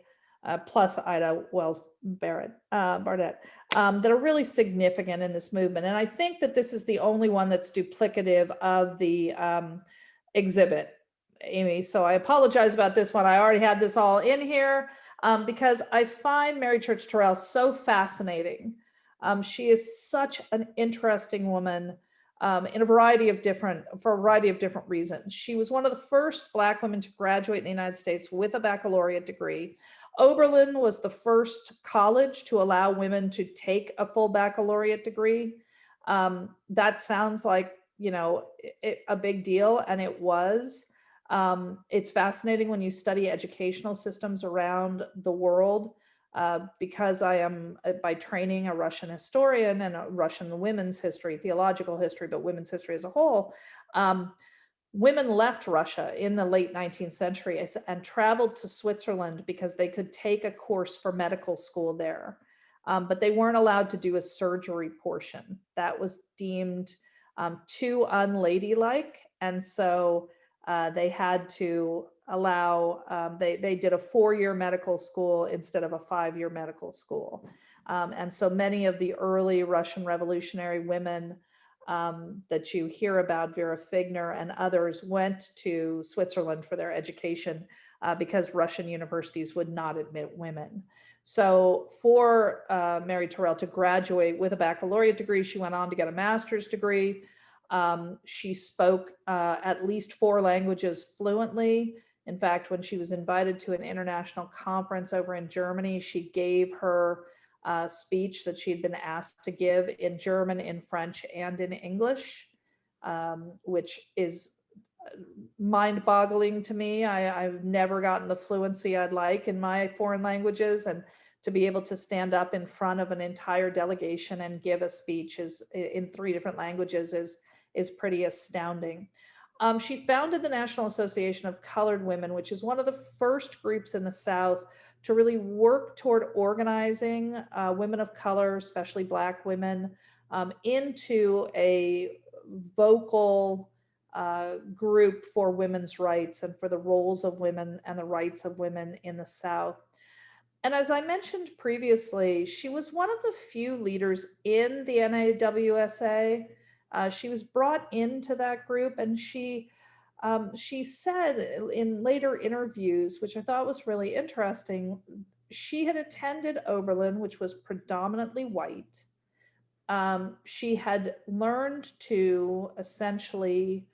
S1: plus Ida Wells Barrett, Barnett, that are really significant in this movement. And I think that this is the only one that's duplicative of the exhibit, Amy. So I apologize about this one. I already had this all in here because I find Mary Church Terrell so fascinating. She is such an interesting woman. For a variety of different reasons. She was one of the first Black women to graduate in the United States with a baccalaureate degree. Oberlin was the first college to allow women to take a full baccalaureate degree. That sounds like, a big deal, and it was. It's fascinating when you study educational systems around the world. Because I am by training a Russian historian and a Russian women's history, theological history, but women's history as a whole, women left Russia in the late 19th century and traveled to Switzerland because they could take a course for medical school there. But they weren't allowed to do a surgery portion. That was deemed too unladylike. And so they had to allow, they did a 4-year medical school instead of a 5-year medical school. And so many of the early Russian revolutionary women that you hear about, Vera Figner and others, went to Switzerland for their education because Russian universities would not admit women. So for Mary Terrell to graduate with a baccalaureate degree, she went on to get a master's degree. She spoke at least 4 languages fluently. In fact, when she was invited to an international conference over in Germany, she gave her speech that she had been asked to give in German, in French, and in English, which is mind-boggling to me. I've never gotten the fluency I'd like in my foreign languages, and to be able to stand up in front of an entire delegation and give a speech in 3 different languages is pretty astounding. She founded the National Association of Colored Women, which is one of the first groups in the South to really work toward organizing women of color, especially Black women, into a vocal group for women's rights and for the roles of women and the rights of women in the South. And as I mentioned previously, she was one of the few leaders in the NAWSA. She was brought into that group, and she said in later interviews, which I thought was really interesting, she had attended Oberlin, which was predominantly white. She had learned to essentially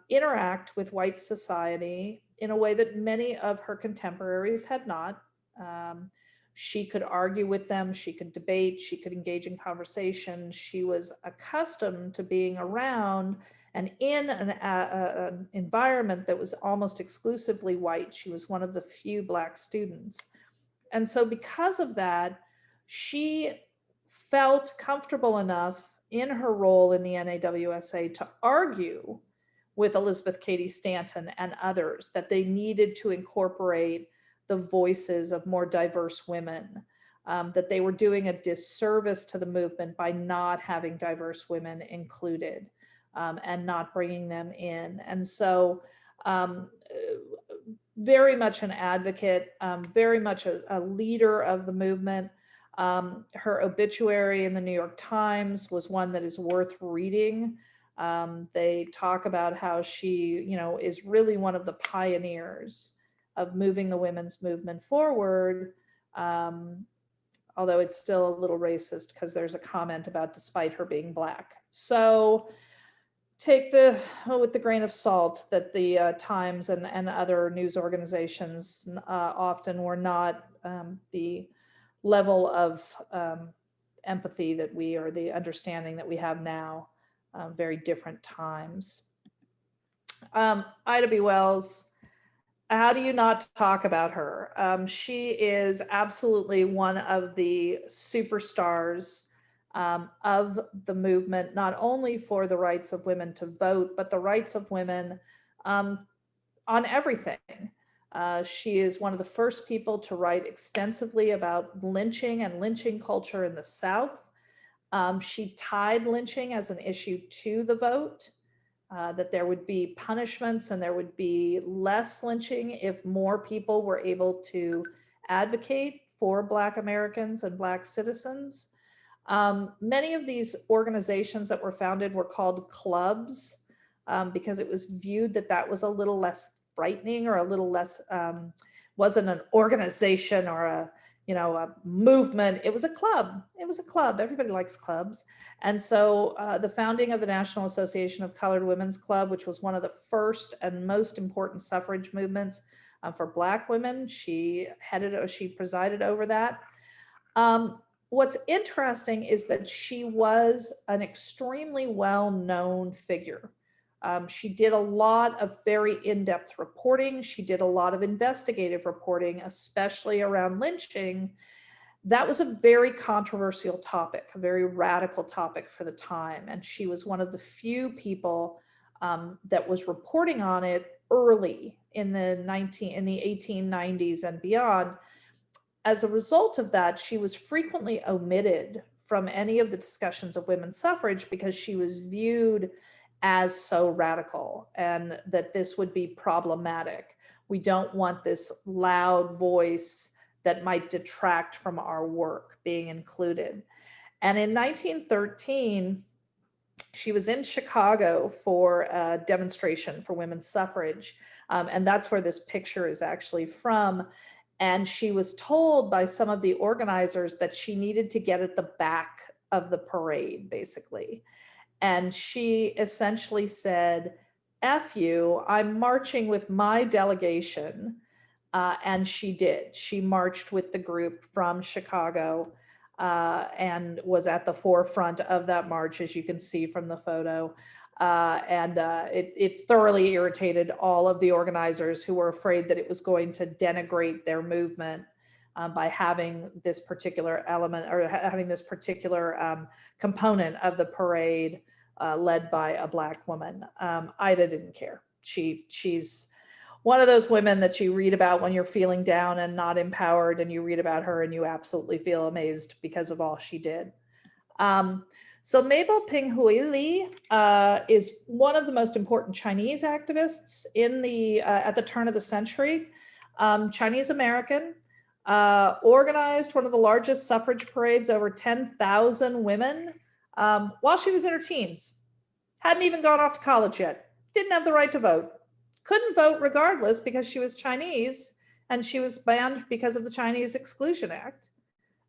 S1: interact with white society in a way that many of her contemporaries had not. She could argue with them, she could debate, she could engage in conversation. She was accustomed to being around and in an environment that was almost exclusively white. She was one of the few Black students. And so because of that, she felt comfortable enough in her role in the NAWSA to argue with Elizabeth Cady Stanton and others that they needed to incorporate the voices of more diverse women, that they were doing a disservice to the movement by not having diverse women included and not bringing them in. And so very much an advocate, very much a leader of the movement. Her obituary in the New York Times was one that is worth reading. They talk about how she, is really one of the pioneers of moving the women's movement forward, although it's still a little racist because there's a comment about despite her being Black. So take with the grain of salt that the Times and other news organizations often were not the level of empathy that we, or the understanding that we have now, very different times. Ida B. Wells, how do you not talk about her? She is absolutely one of the superstars of the movement, not only for the rights of women to vote, but the rights of women on everything. She is one of the first people to write extensively about lynching and lynching culture in the South. She tied lynching as an issue to the vote. That there would be punishments and there would be less lynching if more people were able to advocate for Black Americans and Black citizens. Many of these organizations that were founded were called clubs because it was viewed that that was a little less frightening, or a little less, wasn't an organization or a movement. It was a club. It was a club. Everybody likes clubs. And so the founding of the National Association of Colored Women's Club, which was one of the first and most important suffrage movements for Black women, she presided over that. What's interesting is that she was an extremely well-known figure. She did a lot of very in-depth reporting. She did a lot of investigative reporting, especially around lynching. That was a very controversial topic, a very radical topic for the time. And she was one of the few people that was reporting on it early in the 1890s and beyond. As a result of that, she was frequently omitted from any of the discussions of women's suffrage because she was viewed as so radical, and that this would be problematic. We don't want this loud voice that might detract from our work being included. And in 1913, she was in Chicago for a demonstration for women's suffrage. And that's where this picture is actually from. And she was told by some of the organizers that she needed to get at the back of the parade, basically. And she essentially said, F you, I'm marching with my delegation. And she did. She marched with the group from Chicago and was at the forefront of that march, as you can see from the photo. It thoroughly irritated all of the organizers who were afraid that it was going to denigrate their movement by having this particular element, or having this particular component of the parade led by a Black woman. Ida didn't care. She's one of those women that you read about when you're feeling down and not empowered, and you read about her and you absolutely feel amazed because of all she did. So Mabel Pinghui Li is one of the most important Chinese activists in the at the turn of the century. Chinese American, organized one of the largest suffrage parades, over 10,000 women, while she was in her teens. Hadn't even gone off to college yet. Didn't have the right to vote. Couldn't vote regardless because she was Chinese, and she was banned because of the Chinese Exclusion Act.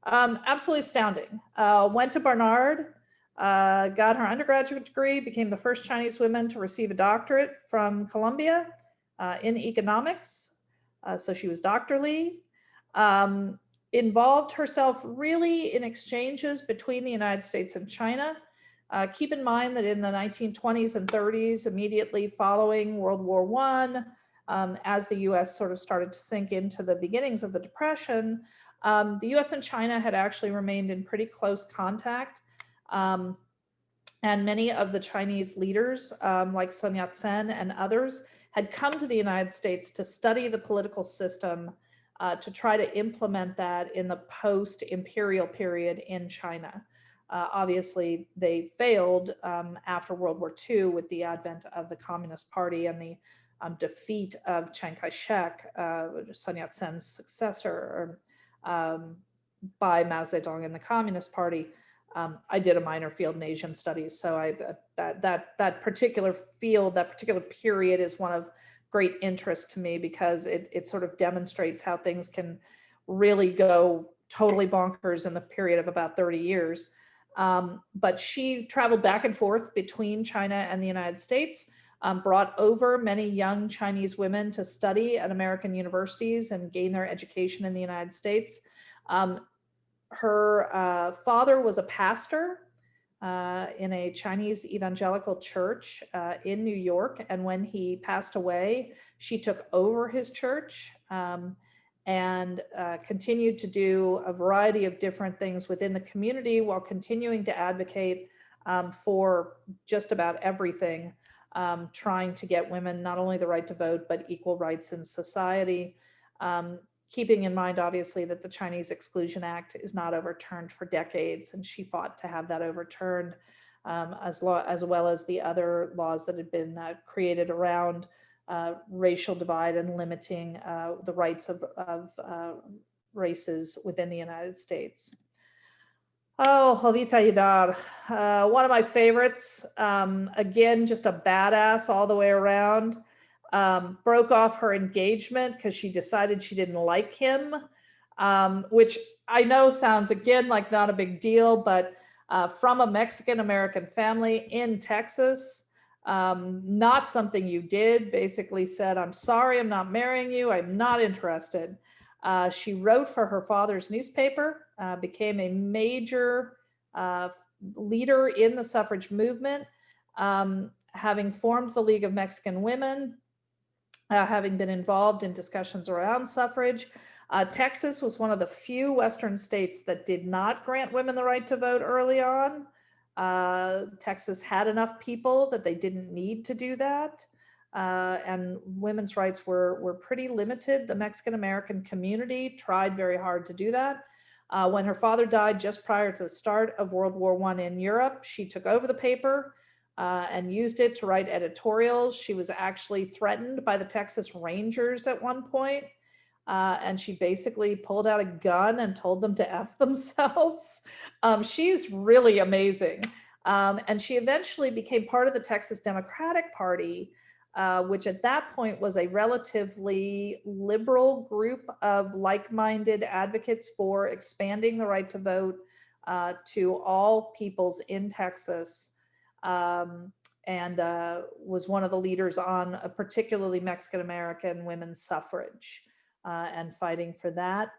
S1: Absolutely astounding. Went to Barnard, got her undergraduate degree, became the first Chinese woman to receive a doctorate from Columbia in economics. So she was Dr. Li. Involved herself really in exchanges between the United States and China. Keep in mind that in the 1920s and 30s, immediately following World War I, as the US sort of started to sink into the beginnings of the Depression, the US and China had actually remained in pretty close contact. And many of the Chinese leaders, like Sun Yat-sen and others, had come to the United States to study the political system, to try to implement that in the post-imperial period in China. Obviously, they failed after World War II with the advent of the Communist Party and the defeat of Chiang Kai-shek, Sun Yat-sen's successor, by Mao Zedong and the Communist Party. I did a minor field in Asian studies, so that particular field, that particular period, is one of great interest to me because it sort of demonstrates how things can really go totally bonkers in the period of about 30 years. But she traveled back and forth between China and the United States, brought over many young Chinese women to study at American universities and gain their education in the United States. Her father was a pastor in a Chinese evangelical church in New York. And when he passed away, she took over his church and continued to do a variety of different things within the community while continuing to advocate for just about everything, trying to get women not only the right to vote, but equal rights in society. Keeping in mind, obviously, that the Chinese Exclusion Act is not overturned for decades, and she fought to have that overturned, as well as the other laws that had been created around racial divide and limiting the rights of races within the United States. Oh, Jovita Yadar, one of my favorites. Again, just a badass all the way around. Broke off her engagement because she decided she didn't like him, which I know sounds again like not a big deal, but from a Mexican-American family in Texas, not something you did, basically said, I'm sorry, I'm not marrying you, I'm not interested. She wrote for her father's newspaper, became a major leader in the suffrage movement, having formed the League of Mexican Women, having been involved in discussions around suffrage. Texas was one of the few Western states that did not grant women the right to vote early on. Texas had enough people that they didn't need to do that. And women's rights were pretty limited. The Mexican-American community tried very hard to do that. When her father died just prior to the start of World War I in Europe, she took over the paper and used it to write editorials. She was actually threatened by the Texas Rangers at one point, and she basically pulled out a gun and told them to F themselves. She's really amazing. And she eventually became part of the Texas Democratic Party, which at that point was a relatively liberal group of like-minded advocates for expanding the right to vote to all peoples in Texas. And was one of the leaders on a particularly Mexican-American women's suffrage and fighting for that.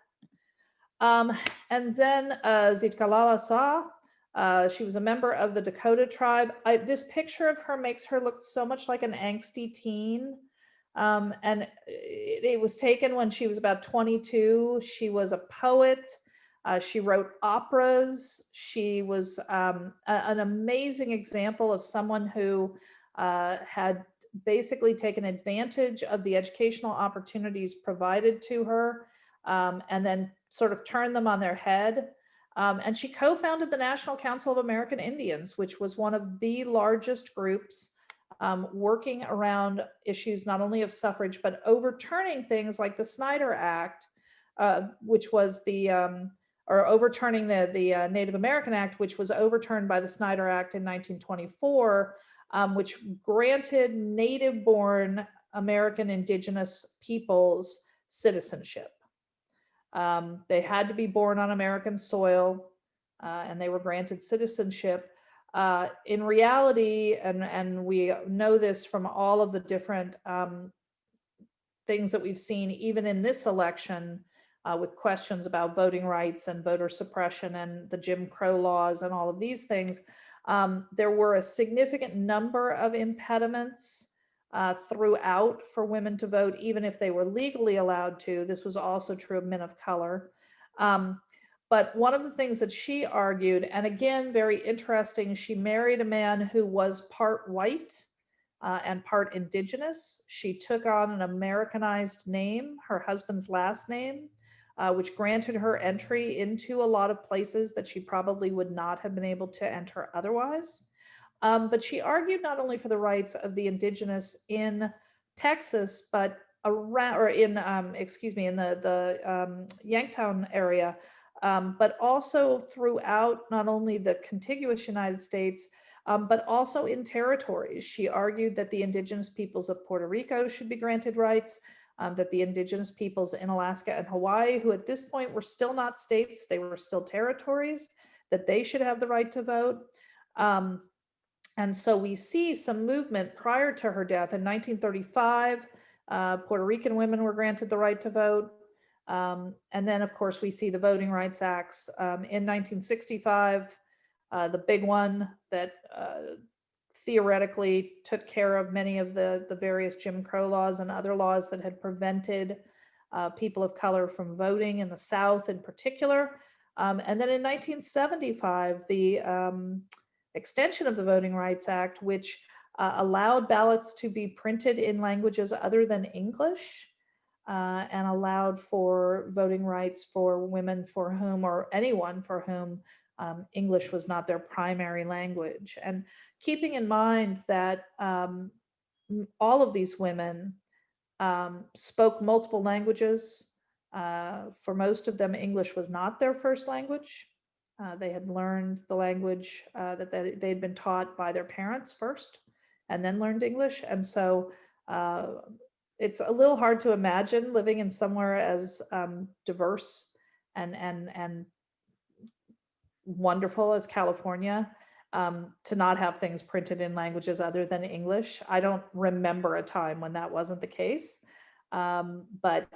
S1: And then Zitkalala Sa, she was a member of the Dakota tribe. This picture of her makes her look so much like an angsty teen. And it was taken when she was about 22. She was a poet. She wrote operas. She was an amazing example of someone who had basically taken advantage of the educational opportunities provided to her and then sort of turned them on their head. And she co-founded the National Council of American Indians, which was one of the largest groups working around issues not only of suffrage, but overturning things like the Snyder Act, which was or overturning the Native American Act, which was overturned by the Snyder Act in 1924, which granted native-born American indigenous peoples citizenship. They had to be born on American soil, and they were granted citizenship. In reality, and we know this from all of the different things that we've seen, even in this election, with questions about voting rights and voter suppression and the Jim Crow laws and all of these things, there were a significant number of impediments throughout for women to vote, even if they were legally allowed to. This was also true of men of color. But one of the things that she argued, and again, very interesting, she married a man who was part white and part indigenous. She took on an Americanized name, her husband's last name, which granted her entry into a lot of places that she probably would not have been able to enter otherwise. But she argued not only for the rights of the indigenous in Texas, but around, or in, in the Yanktown area, but also throughout not only the contiguous United States, but also in territories. She argued that the indigenous peoples of Puerto Rico should be granted rights, that the indigenous peoples in Alaska and Hawaii, who at this point were still not states, they were still territories, that they should have the right to vote. And so we see some movement prior to her death. In 1935, Puerto Rican women were granted the right to vote. And then, of course, we see the Voting Rights Acts in 1965, the big one that theoretically took care of many of the various Jim Crow laws and other laws that had prevented people of color from voting in the South in particular. And then in 1975, the extension of the Voting Rights Act, which allowed ballots to be printed in languages other than English, and allowed for voting rights for women for whom, or anyone for whom, English was not their primary language. And keeping in mind that all of these women spoke multiple languages. For most of them, English was not their first language. They had learned the language that they'd been taught by their parents first, and then learned English. And so it's a little hard to imagine living in somewhere as diverse and wonderful as California, to not have things printed in languages other than English. I don't remember a time when that wasn't the case, but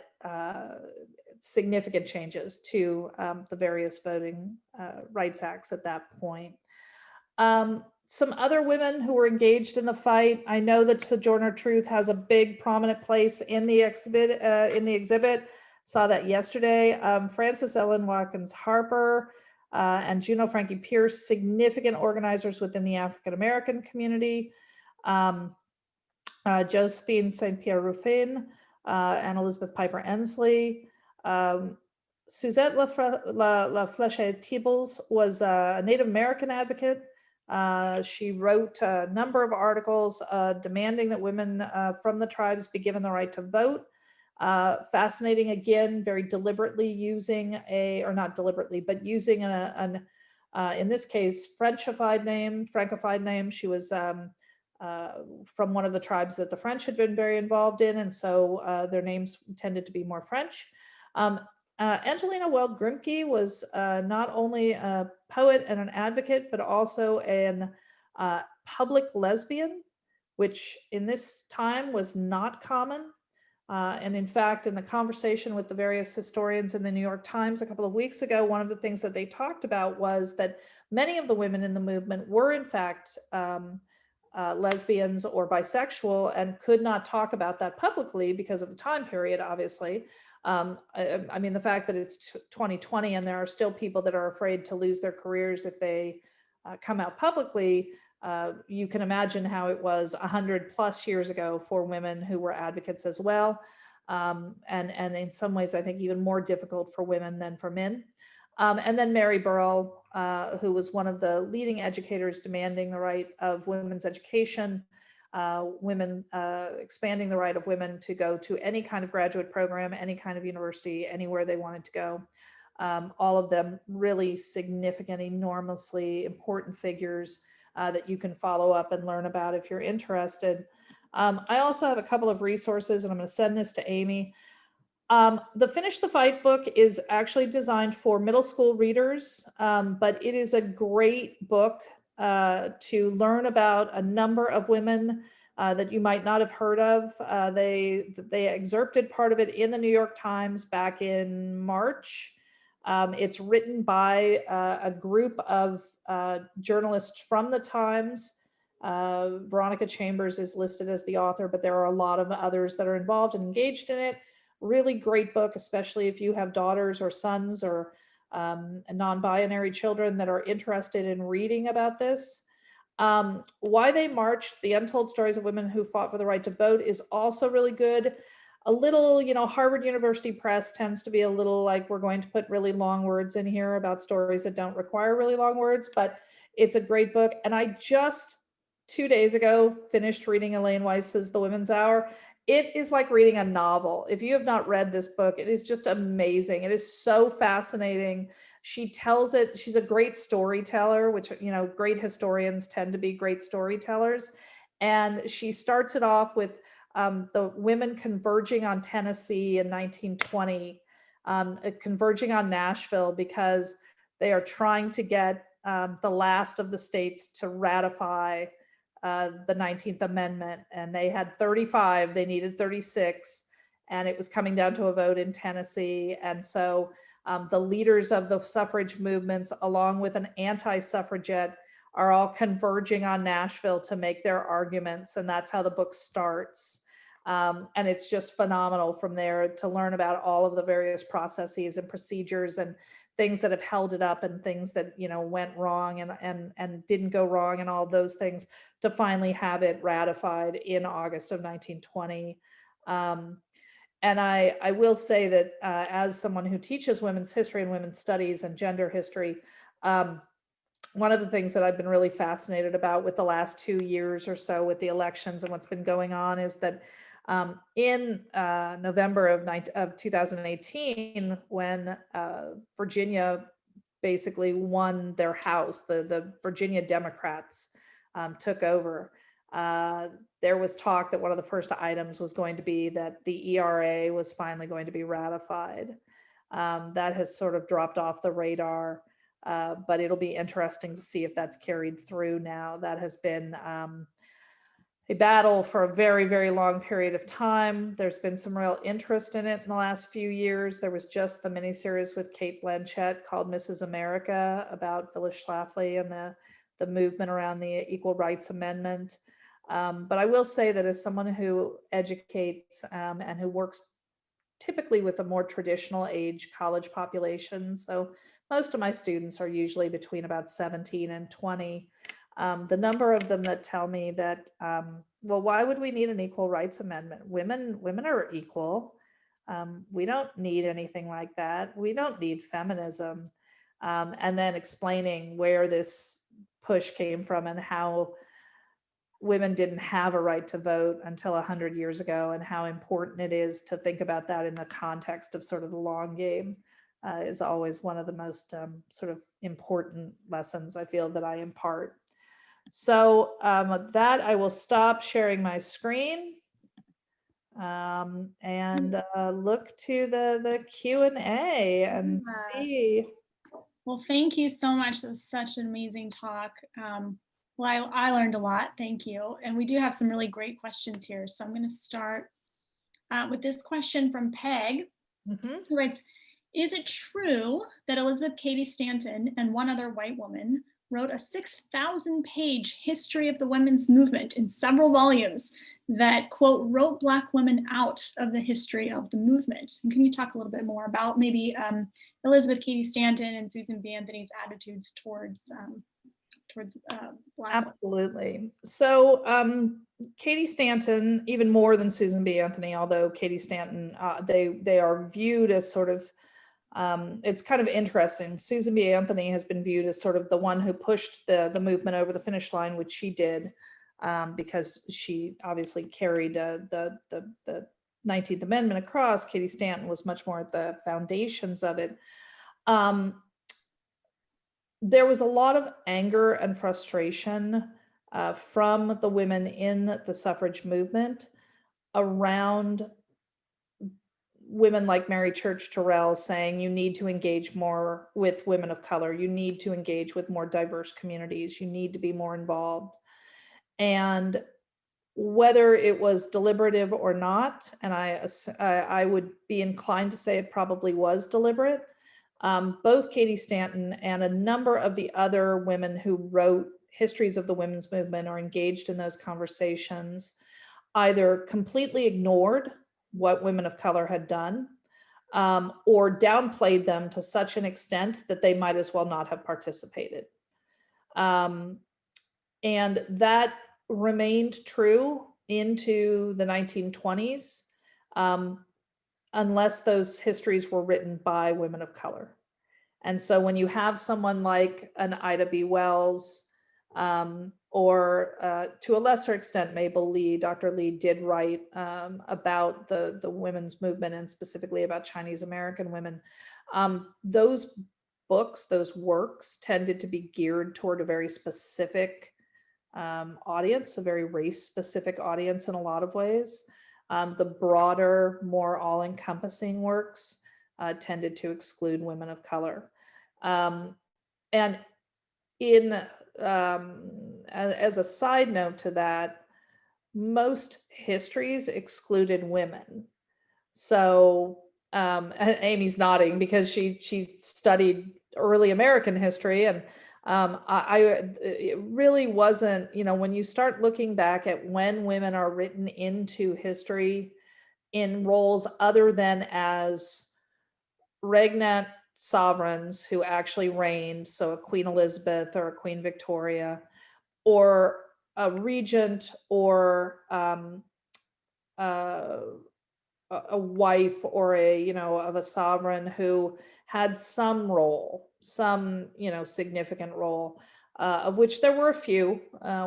S1: significant changes to the various voting rights acts at that point. Some other women who were engaged in the fight. I know that Sojourner Truth has a big prominent place in the exhibit. Saw that yesterday. Frances Ellen Watkins Harper and Juno Frankie Pierce, significant organizers within the African American community. Josephine St. Pierre Ruffin and Elizabeth Piper Ensley. Suzette La Flèche Tibbles was a Native American advocate. She wrote a number of articles demanding that women from the tribes be given the right to vote. Fascinating, again, very deliberately using or not deliberately, but using in this case, Francophide name. She was from one of the tribes that the French had been very involved in, and so their names tended to be more French. Angelina Weld Grimke was not only a poet and an advocate, but also an public lesbian, which in this time was not common. And in fact, in the conversation with the various historians in the New York Times a couple of weeks ago, one of the things that they talked about was that many of the women in the movement were in fact lesbians or bisexual and could not talk about that publicly because of the time period, obviously. I mean, the fact that it's 2020 and there are still people that are afraid to lose their careers if they come out publicly, you can imagine how it was 100+ years ago for women who were advocates as well. And in some ways, I think even more difficult for women than for men. And then Mary Burrell, who was one of the leading educators demanding the right of women's education, expanding the right of women to go to any kind of graduate program, any kind of university, anywhere they wanted to go. All of them really significant, enormously important figures that you can follow up and learn about if you're interested. I also have a couple of resources, and I'm going to send this to Amy. The Finish the Fight book is actually designed for middle school readers, but it is a great book to learn about a number of women that you might not have heard of. They excerpted part of it in the New York Times back in March. It's written by a group of journalists from the Times. Veronica Chambers is listed as the author, but there are a lot of others that are involved and engaged in it. Really great book, especially if you have daughters or sons or non-binary children that are interested in reading about this. Why They Marched, The Untold Stories of Women Who Fought for the Right to Vote is also really good. A little, Harvard University Press tends to be a little like, we're going to put really long words in here about stories that don't require really long words, but it's a great book. And I just 2 days ago finished reading Elaine Weiss's The Women's Hour. It is like reading a novel. If you have not read this book, it is just amazing. It is so fascinating. She tells it, she's a great storyteller, which, great historians tend to be great storytellers. And she starts it off with the women converging on Tennessee in 1920, converging on Nashville because they are trying to get the last of the states to ratify the 19th Amendment, and they had 35, they needed 36. and it was coming down to a vote in Tennessee. And so the leaders of the suffrage movements, along with an anti-suffragette, are all converging on Nashville to make their arguments. And that's how the book starts. And it's just phenomenal from there to learn about all of the various processes and procedures and things that have held it up and things that, you know, went wrong and didn't go wrong and all those things, to finally have it ratified in August of 1920. And I will say that as someone who teaches women's history and women's studies and gender history, one of the things that I've been really fascinated about with the last 2 years or so with the elections and what's been going on is that in November of 2018, when Virginia basically won their House, the Virginia Democrats took over, there was talk that one of the first items was going to be that the ERA was finally going to be ratified. That has sort of dropped off the radar. But it'll be interesting to see if that's carried through now. That has been a battle for a very, very long period of time. There's been some real interest in it in the last few years. There was just the miniseries with Kate Blanchett called Mrs. America about Phyllis Schlafly and the movement around the Equal Rights Amendment. But I will say that as someone who educates and who works typically with a more traditional age college population, so most of my students are usually between about 17 and 20. The number of them that tell me that, well, why would we need an equal rights amendment? Women are equal. We don't need anything like that. We don't need feminism. And then explaining where this push came from and how women didn't have a right to vote until 100 years ago, and how important it is to think about that in the context of sort of the long game. Is always one of the most sort of important lessons I feel that I impart. So with that, I will stop sharing my screen and look to the Q&A and see.
S2: Well, thank you so much. That was such an amazing talk. Well, I learned a lot. Thank you. And we do have some really great questions here. So I'm going to start with this question from Peg, who writes, is it true that Elizabeth Cady Stanton and one other white woman wrote a 6,000-page history of the women's movement in several volumes that, quote, wrote Black women out of the history of the movement? And can you talk a little bit more about maybe Elizabeth Cady Stanton and Susan B. Anthony's attitudes towards Black
S1: Absolutely.
S2: women?
S1: So Cady Stanton, even more than Susan B. Anthony, although Cady Stanton, they are viewed as sort of, it's kind of interesting. Susan B. Anthony has been viewed as sort of the one who pushed the movement over the finish line, which she did, because she obviously carried the 19th Amendment across. Cady Stanton was much more at the foundations of it. There was a lot of anger and frustration from the women in the suffrage movement around women like Mary Church Terrell saying you need to engage more with women of color, you need to engage with more diverse communities, you need to be more involved. And whether it was deliberative or not, and I would be inclined to say it probably was deliberate, both Cady Stanton and a number of the other women who wrote histories of the women's movement or engaged in those conversations either completely ignored what women of color had done, or downplayed them to such an extent that they might as well not have participated. And that remained true into the 1920s, unless those histories were written by women of color. And so when you have someone like an Ida B. Wells, or to a lesser extent, Mabel Lee, Dr. Lee did write about the women's movement and specifically about Chinese American women. Those books, those works tended to be geared toward a very specific audience, a very race-specific audience in a lot of ways. The broader, more all-encompassing works tended to exclude women of color. And in as a side note to that, most histories excluded women. So and Amy's nodding because she studied early American history, and it really wasn't, when you start looking back at when women are written into history in roles other than as regnant sovereigns who actually reigned, so a Queen Elizabeth or a Queen Victoria, or a regent, or uh, a wife, or of a sovereign who had some role, some significant role, of which there were a few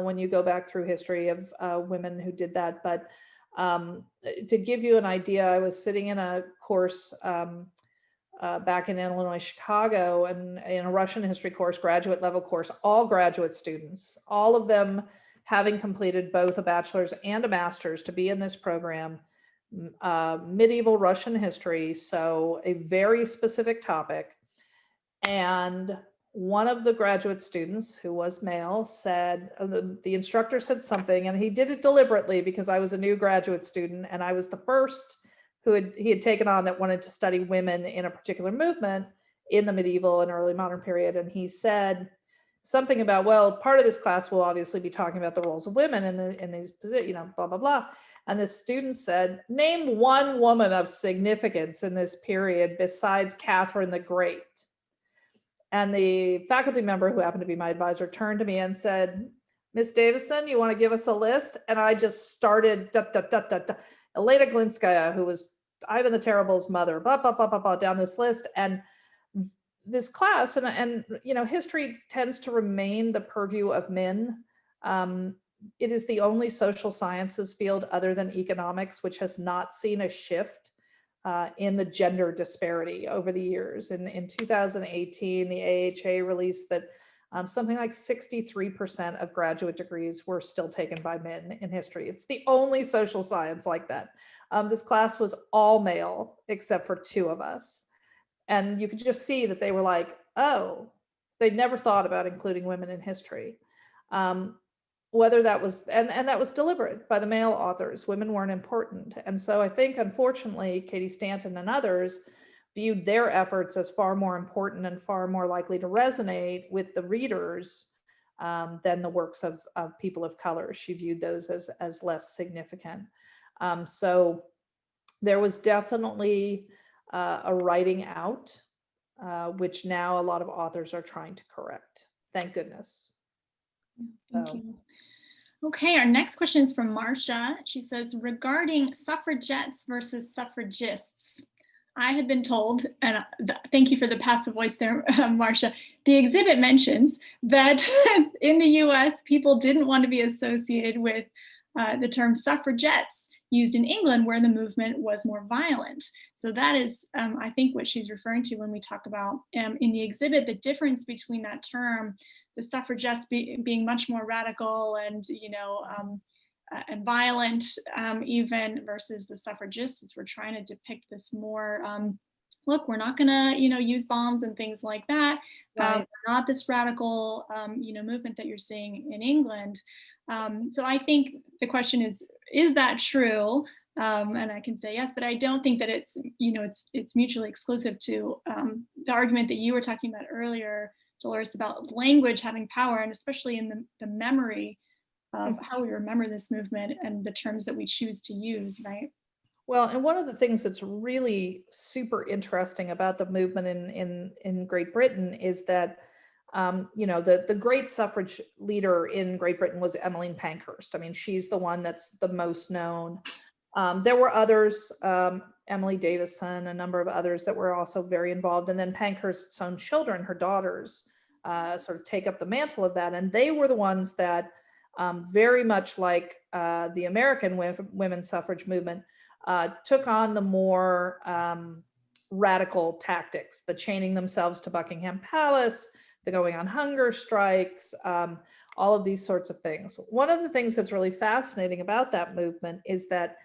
S1: when you go back through history of women who did that. But to give you an idea, I was sitting in a course back in Illinois, Chicago, and in a Russian history course, graduate level course, all graduate students, all of them having completed both a bachelor's and a master's to be in this program, medieval Russian history, so a very specific topic. And one of the graduate students, who was male, said, the instructor said something, and he did it deliberately because I was a new graduate student and I was the first he had taken on that wanted to study women in a particular movement in the medieval and early modern period. And he said something about, well, part of this class will obviously be talking about the roles of women in these positions, blah, blah, blah. And the student said, name one woman of significance in this period besides Catherine the Great. And the faculty member, who happened to be my advisor, turned to me and said, Miss Davison, you want to give us a list? And I just started, Elena Glinskaya, who was Ivan the Terrible's mother, blah, blah, blah, blah, blah, down this list. And this class, and history tends to remain the purview of men. It is the only social sciences field other than economics which has not seen a shift in the gender disparity over the years. In 2018, the AHA released that something like 63% of graduate degrees were still taken by men in history. It's the only social science like that. This class was all male except for two of us. And you could just see that they were like, oh, they'd never thought about including women in history. Whether that was, and that was deliberate by the male authors, women weren't important. And so I think, unfortunately, Katie Stanton and others viewed their efforts as far more important and far more likely to resonate with the readers than the works of people of color. She viewed those as less significant. So there was definitely a writing out, which now a lot of authors are trying to correct. Thank goodness.
S2: Thank you. Okay, our next question is from Marcia. She says, regarding suffragettes versus suffragists, I had been told, and thank you for the passive voice there, Marcia, the exhibit mentions that in the US, people didn't want to be associated with the term suffragettes used in England, where the movement was more violent. So that is, I think, what she's referring to when we talk about in the exhibit, the difference between that term, the suffragettes being much more radical and, and violent, even, versus the suffragists, which were trying to depict this more, look, we're not gonna, use bombs and things like that.
S1: Right.
S2: We're not this radical, movement that you're seeing in England. So I think the question is that true? And I can say yes, but I don't think that it's, it's mutually exclusive to the argument that you were talking about earlier, Dolores, about language having power, and especially in the memory of how we remember this movement and the terms that we choose to use, right?
S1: Well, and one of the things that's really super interesting about the movement in Great Britain is that, the great suffrage leader in Great Britain was Emmeline Pankhurst. I mean, she's the one that's the most known. There were others, Emily Davison, a number of others that were also very involved. And then Pankhurst's own children, her daughters, sort of take up the mantle of that. And they were the ones that, very much like the American women's suffrage movement, took on the more radical tactics, the chaining themselves to Buckingham Palace, the going on hunger strikes, all of these sorts of things. One of the things that's really fascinating about that movement is that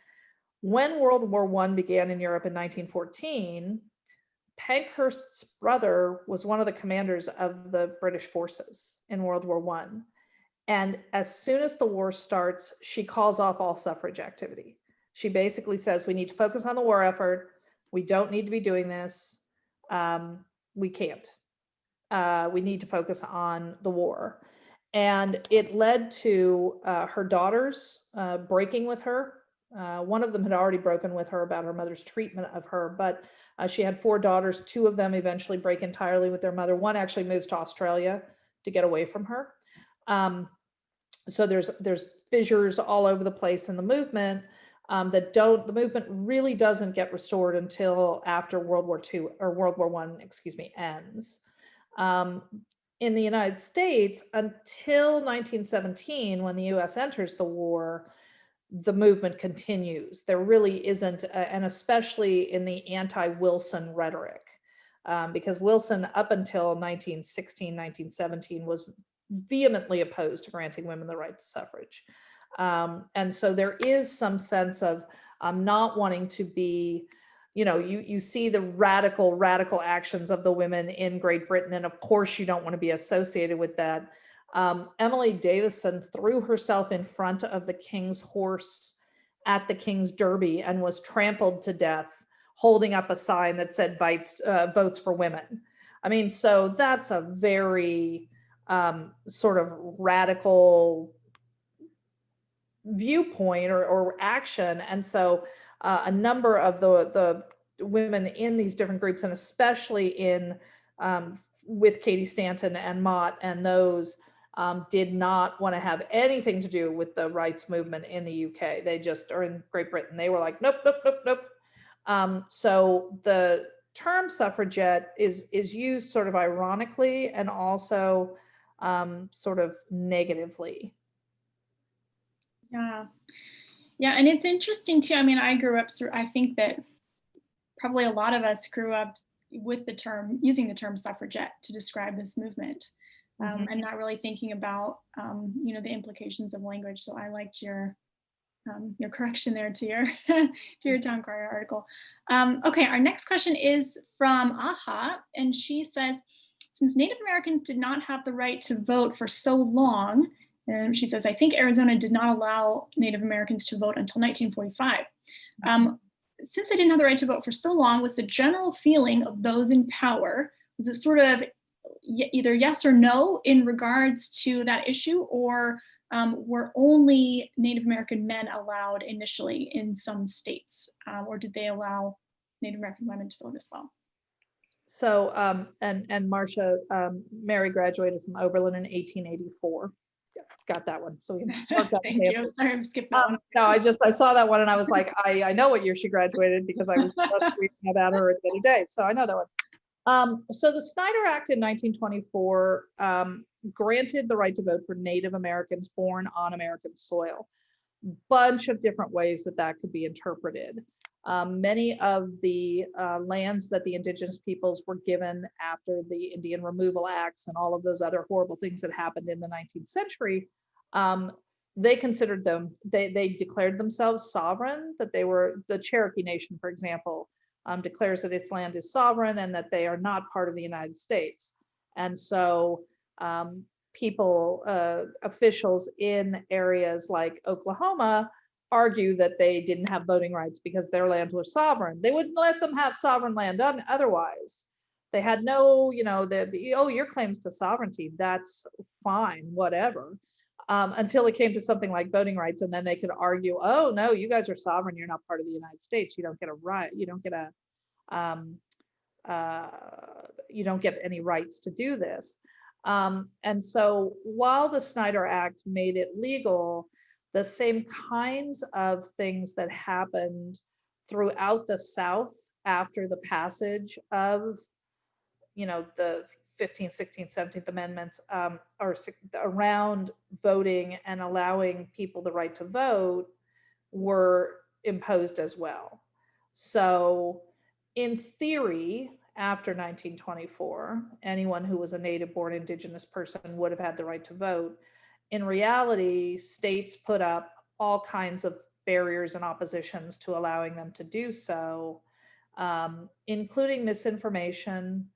S1: when World War I began in Europe in 1914, Pankhurst's brother was one of the commanders of the British forces in World War I. And as soon as the war starts, she calls off all suffrage activity. She basically says we need to focus on the war effort. We don't need to be doing this. We can't. We need to focus on the war. And it led to her daughters breaking with her. One of them had already broken with her about her mother's treatment of her, but she had 4 daughters. 2 of them eventually break entirely with their mother. One actually moves to Australia to get away from her. So there's fissures all over the place in the movement the movement really doesn't get restored until after World War II or World War I, excuse me, ends. In the United States, until 1917, when the US enters the war, the movement continues. There really isn't, and especially in the anti-Wilson rhetoric, because Wilson, up until 1916, 1917, was vehemently opposed to granting women the right to suffrage. And so there is some sense of not wanting to be, you see the radical actions of the women in Great Britain, and of course you don't want to be associated with that. Emily Davison threw herself in front of the king's horse at the King's Derby and was trampled to death, holding up a sign that said votes for women. I mean, so that's a very sort of radical viewpoint or action. And so a number of the women in these different groups, and especially in with Katie Stanton and Mott and those, did not want to have anything to do with the rights movement in the UK. They just, or in Great Britain, they were like, nope, nope, nope, nope. So the term suffragette is used sort of ironically and also sort of negatively.
S2: Yeah, and it's interesting too. I mean, I grew up, I think that probably a lot of us grew up with the term, using the term suffragette to describe this movement, and not really thinking about, the implications of language. So I liked your correction there to your to your Town Crier article. Okay, our next question is from Aha, and she says, since Native Americans did not have the right to vote for so long, and she says, I think Arizona did not allow Native Americans to vote until 1945. Since they didn't have the right to vote for so long, was the general feeling of those in power, was it sort of either yes or no in regards to that issue, or were only Native American men allowed initially in some states, or did they allow Native American women to vote as well?
S1: So, and Marcia, Mary graduated from Oberlin in 1884. Got that one. So we worked that.
S2: Thank you. Sorry, I skipped that one.
S1: No, I saw that one and I was like, I know what year she graduated because I was just reading about her the other day. So I know that one. So the Snyder Act in 1924 granted the right to vote for Native Americans born on American soil. Bunch of different ways that could be interpreted. Many of the lands that the indigenous peoples were given after the Indian Removal Acts and all of those other horrible things that happened in the 19th century, they considered them, they declared themselves sovereign, that they were, the Cherokee Nation, for example, declares that its land is sovereign and that they are not part of the United States. And so people, officials in areas like Oklahoma argue that they didn't have voting rights because their land was sovereign. They wouldn't let them have sovereign land otherwise. They had no, oh, your claims to sovereignty, that's fine, whatever. Until it came to something like voting rights, and then they could argue, oh no, you guys are sovereign, you're not part of the United States, you don't get a right, you don't get any rights to do this. And so while the Snyder Act made it legal, the same kinds of things that happened throughout the South after the passage of, the 15th, 16th, 17th Amendments, or around voting and allowing people the right to vote, were imposed as well. So in theory, after 1924, anyone who was a native-born indigenous person would have had the right to vote. In reality, states put up all kinds of barriers and oppositions to allowing them to do so, including misinformation,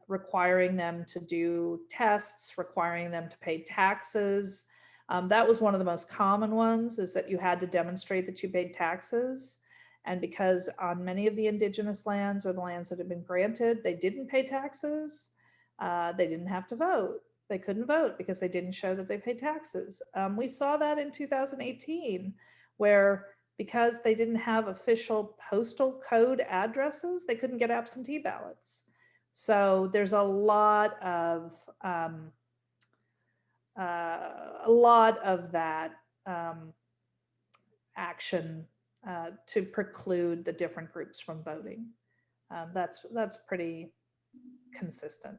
S1: requiring them to do tests, requiring them to pay taxes, That was one of the most common ones, is that you had to demonstrate that you paid taxes. And because on many of the indigenous lands, or the lands that had been granted, they didn't pay taxes, they didn't have to vote. They couldn't vote because they didn't show that they paid taxes. We saw that in 2018, where because they didn't have official postal code addresses, they couldn't get absentee ballots. So there's a lot of that action to preclude the different groups from voting. That's pretty consistent.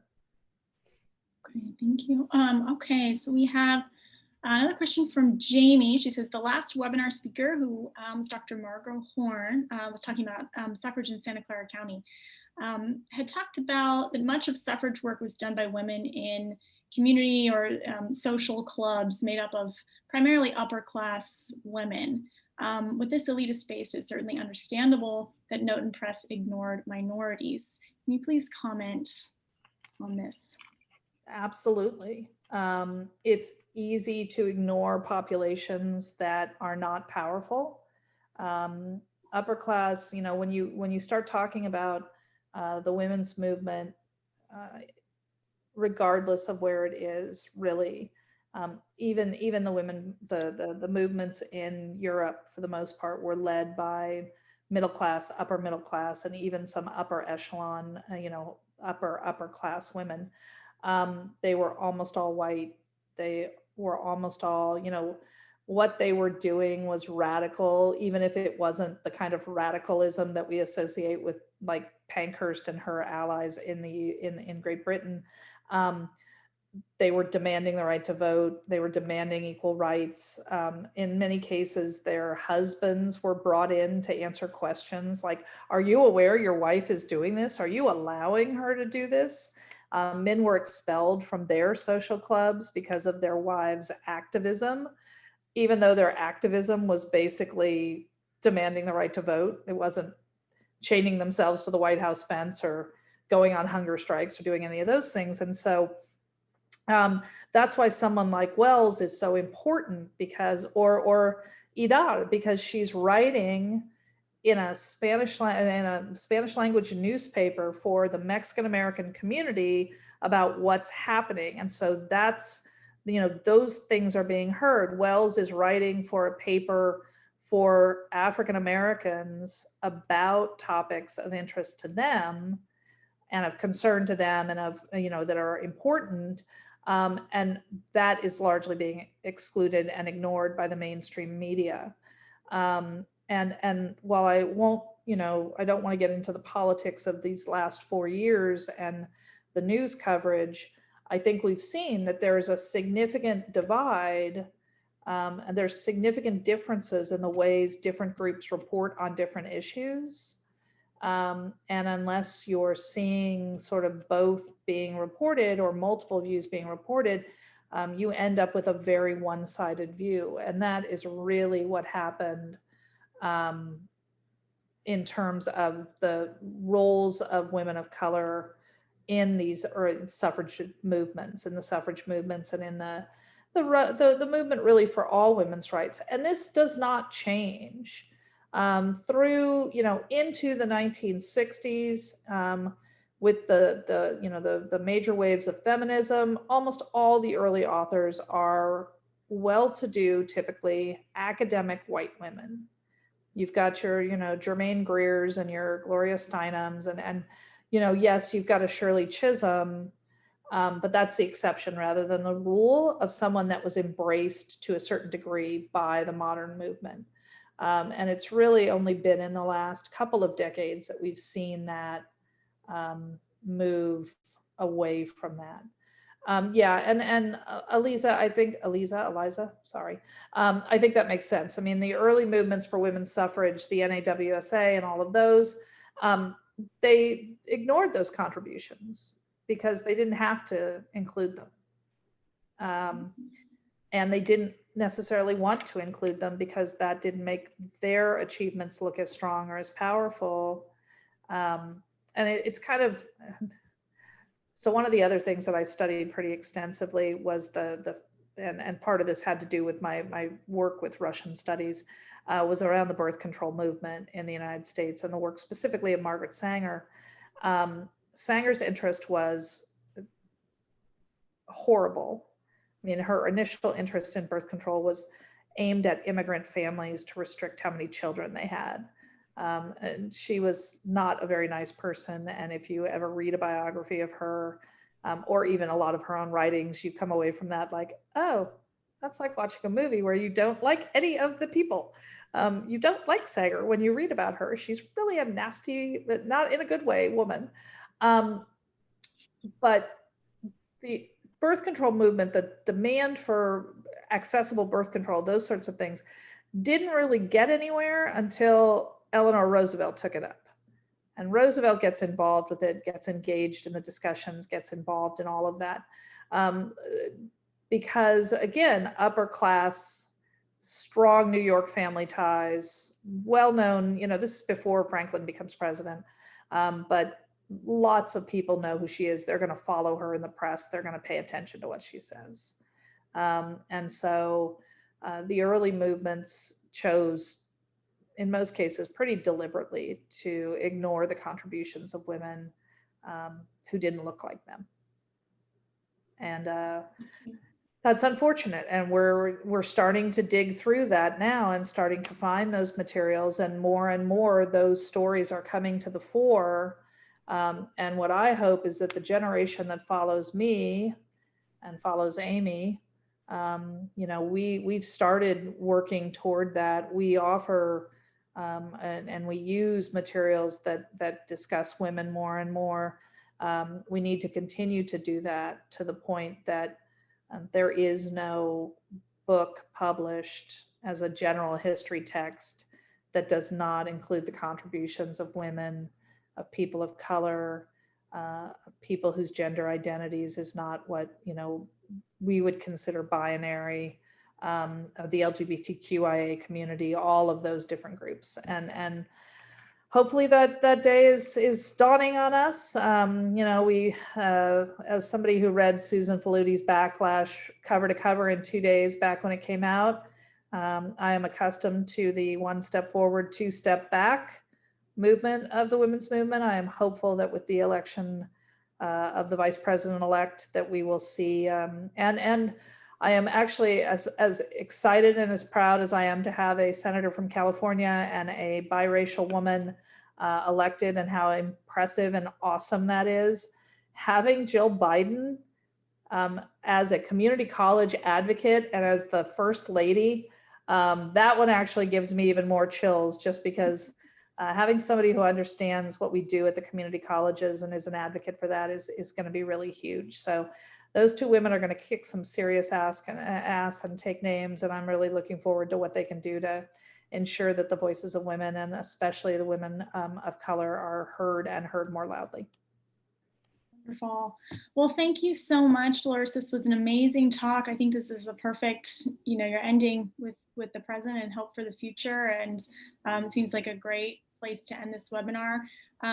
S2: Okay, thank you. Okay, so we have another question from Jamie. She says, the last webinar speaker, who was Dr. Margot Horn, was talking about suffrage in Santa Clara County, had talked about that much of suffrage work was done by women in community or social clubs made up of primarily upper class women. With this elitist space, it's certainly understandable that Note and Press ignored minorities. Can you please comment on this?
S1: Absolutely. It's easy to ignore populations that are not powerful. Upper class, you know, when you start talking about the women's movement, regardless of where it is, really, even the women, the movements in Europe, for the most part, were led by middle class, upper middle class, and even some upper echelon, upper class women. They were almost all white. They were almost all, what they were doing was radical, even if it wasn't the kind of radicalism that we associate with like Pankhurst and her allies in Great Britain. They were demanding the right to vote. They were demanding equal rights. In many cases, their husbands were brought in to answer questions like, are you aware your wife is doing this? Are you allowing her to do this? Men were expelled from their social clubs because of their wives' activism, even though their activism was basically demanding the right to vote. It wasn't chaining themselves to the White House fence or going on hunger strikes or doing any of those things. And so that's why someone like Wells is so important, because, or Idar, because she's writing in a Spanish language newspaper for the Mexican American community about what's happening. And so that's, those things are being heard. Wells is writing for a paper for African Americans about topics of interest to them and of concern to them and of, that are important. And that is largely being excluded and ignored by the mainstream media. And while I won't, I don't want to get into the politics of these last 4 years and the news coverage, I think we've seen that there is a significant divide, and there's significant differences in the ways different groups report on different issues. And unless you're seeing sort of both being reported or multiple views being reported, you end up with a very one-sided view. And that is really what happened in terms of the roles of women of color in these suffrage movements, and in the movement really for all women's rights. And this does not change through, into the 1960s, with the major waves of feminism. Almost all the early authors are well-to-do, typically academic white women. You've got your, Germaine Greers and your Gloria Steinems, and yes, you've got a Shirley Chisholm, but that's the exception rather than the rule of someone that was embraced to a certain degree by the modern movement. And it's really only been in the last couple of decades that we've seen that move away from that. And Eliza, sorry. I think that makes sense. I mean, the early movements for women's suffrage, the NAWSA and all of those, they ignored those contributions because they didn't have to include them. And they didn't necessarily want to include them because that didn't make their achievements look as strong or as powerful. And it's kind of, so one of the other things that I studied pretty extensively was and part of this had to do with my work with Russian studies, was around the birth control movement in the United States and the work specifically of Margaret Sanger. Sanger's interest was horrible. I mean, her initial interest in birth control was aimed at immigrant families to restrict how many children they had. And she was not a very nice person. And if you ever read a biography of her, or even a lot of her own writings, you come away from that like, oh, that's like watching a movie where you don't like any of the people. You don't like Sanger when you read about her. She's really a nasty, but not in a good way, woman. But the birth control movement, the demand for accessible birth control, those sorts of things, didn't really get anywhere until Eleanor Roosevelt took it up. And Roosevelt gets involved with it, gets engaged in the discussions, gets involved in all of that. Because again, upper class, strong New York family ties, well-known, this is before Franklin becomes president, but lots of people know who she is. They're going to follow her in the press. They're going to pay attention to what she says. And so the early movements chose, in most cases, pretty deliberately to ignore the contributions of women who didn't look like them. And that's unfortunate. And we're starting to dig through that now and starting to find those materials, and more those stories are coming to the fore. And what I hope is that the generation that follows me and follows Amy, we've started working toward that. We offer and we use materials that discuss women more and more. We need to continue to do that to the point that there is no book published as a general history text that does not include the contributions of women, of people of color, people whose gender identities is not what we would consider binary, of the LGBTQIA community, all of those different groups, and hopefully that day is dawning on us. We, as somebody who read Susan Faludi's Backlash cover to cover in 2 days back when it came out, I am accustomed to the one step forward, two step back movement of the women's movement. I am hopeful that with the election of the vice president-elect that we will see, and I am actually as excited and as proud as I am to have a senator from California and a biracial woman elected, and how impressive and awesome that is. Having Jill Biden as a community college advocate and as the first lady, that one actually gives me even more chills, just because having somebody who understands what we do at the community colleges and is an advocate for that is going to be really huge. So those two women are going to kick some serious ass and take names, and I'm really looking forward to what they can do to ensure that the voices of women, and especially the women of color, are heard and heard more loudly.
S2: Wonderful. Well, thank you so much, Dolores. This was an amazing talk. I think this is a perfect, you're ending with the present and hope for the future, and it seems like a great place to end this webinar.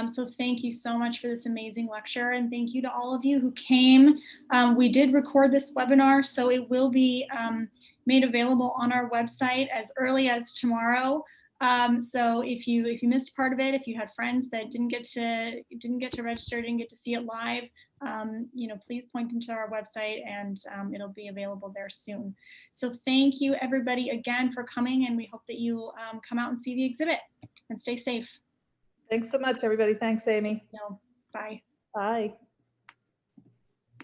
S2: So thank you so much for this amazing lecture, and thank you to all of you who came. We did record this webinar, so it will be made available on our website as early as tomorrow. So if you missed part of it, if you had friends that didn't get to register, didn't get to see it live, please point them to our website, and it'll be available there soon. So thank you everybody again for coming, and we hope that you come out and see the exhibit, and stay safe.
S1: Thanks so much, everybody. Thanks, Amy.
S2: Bye.
S1: Bye.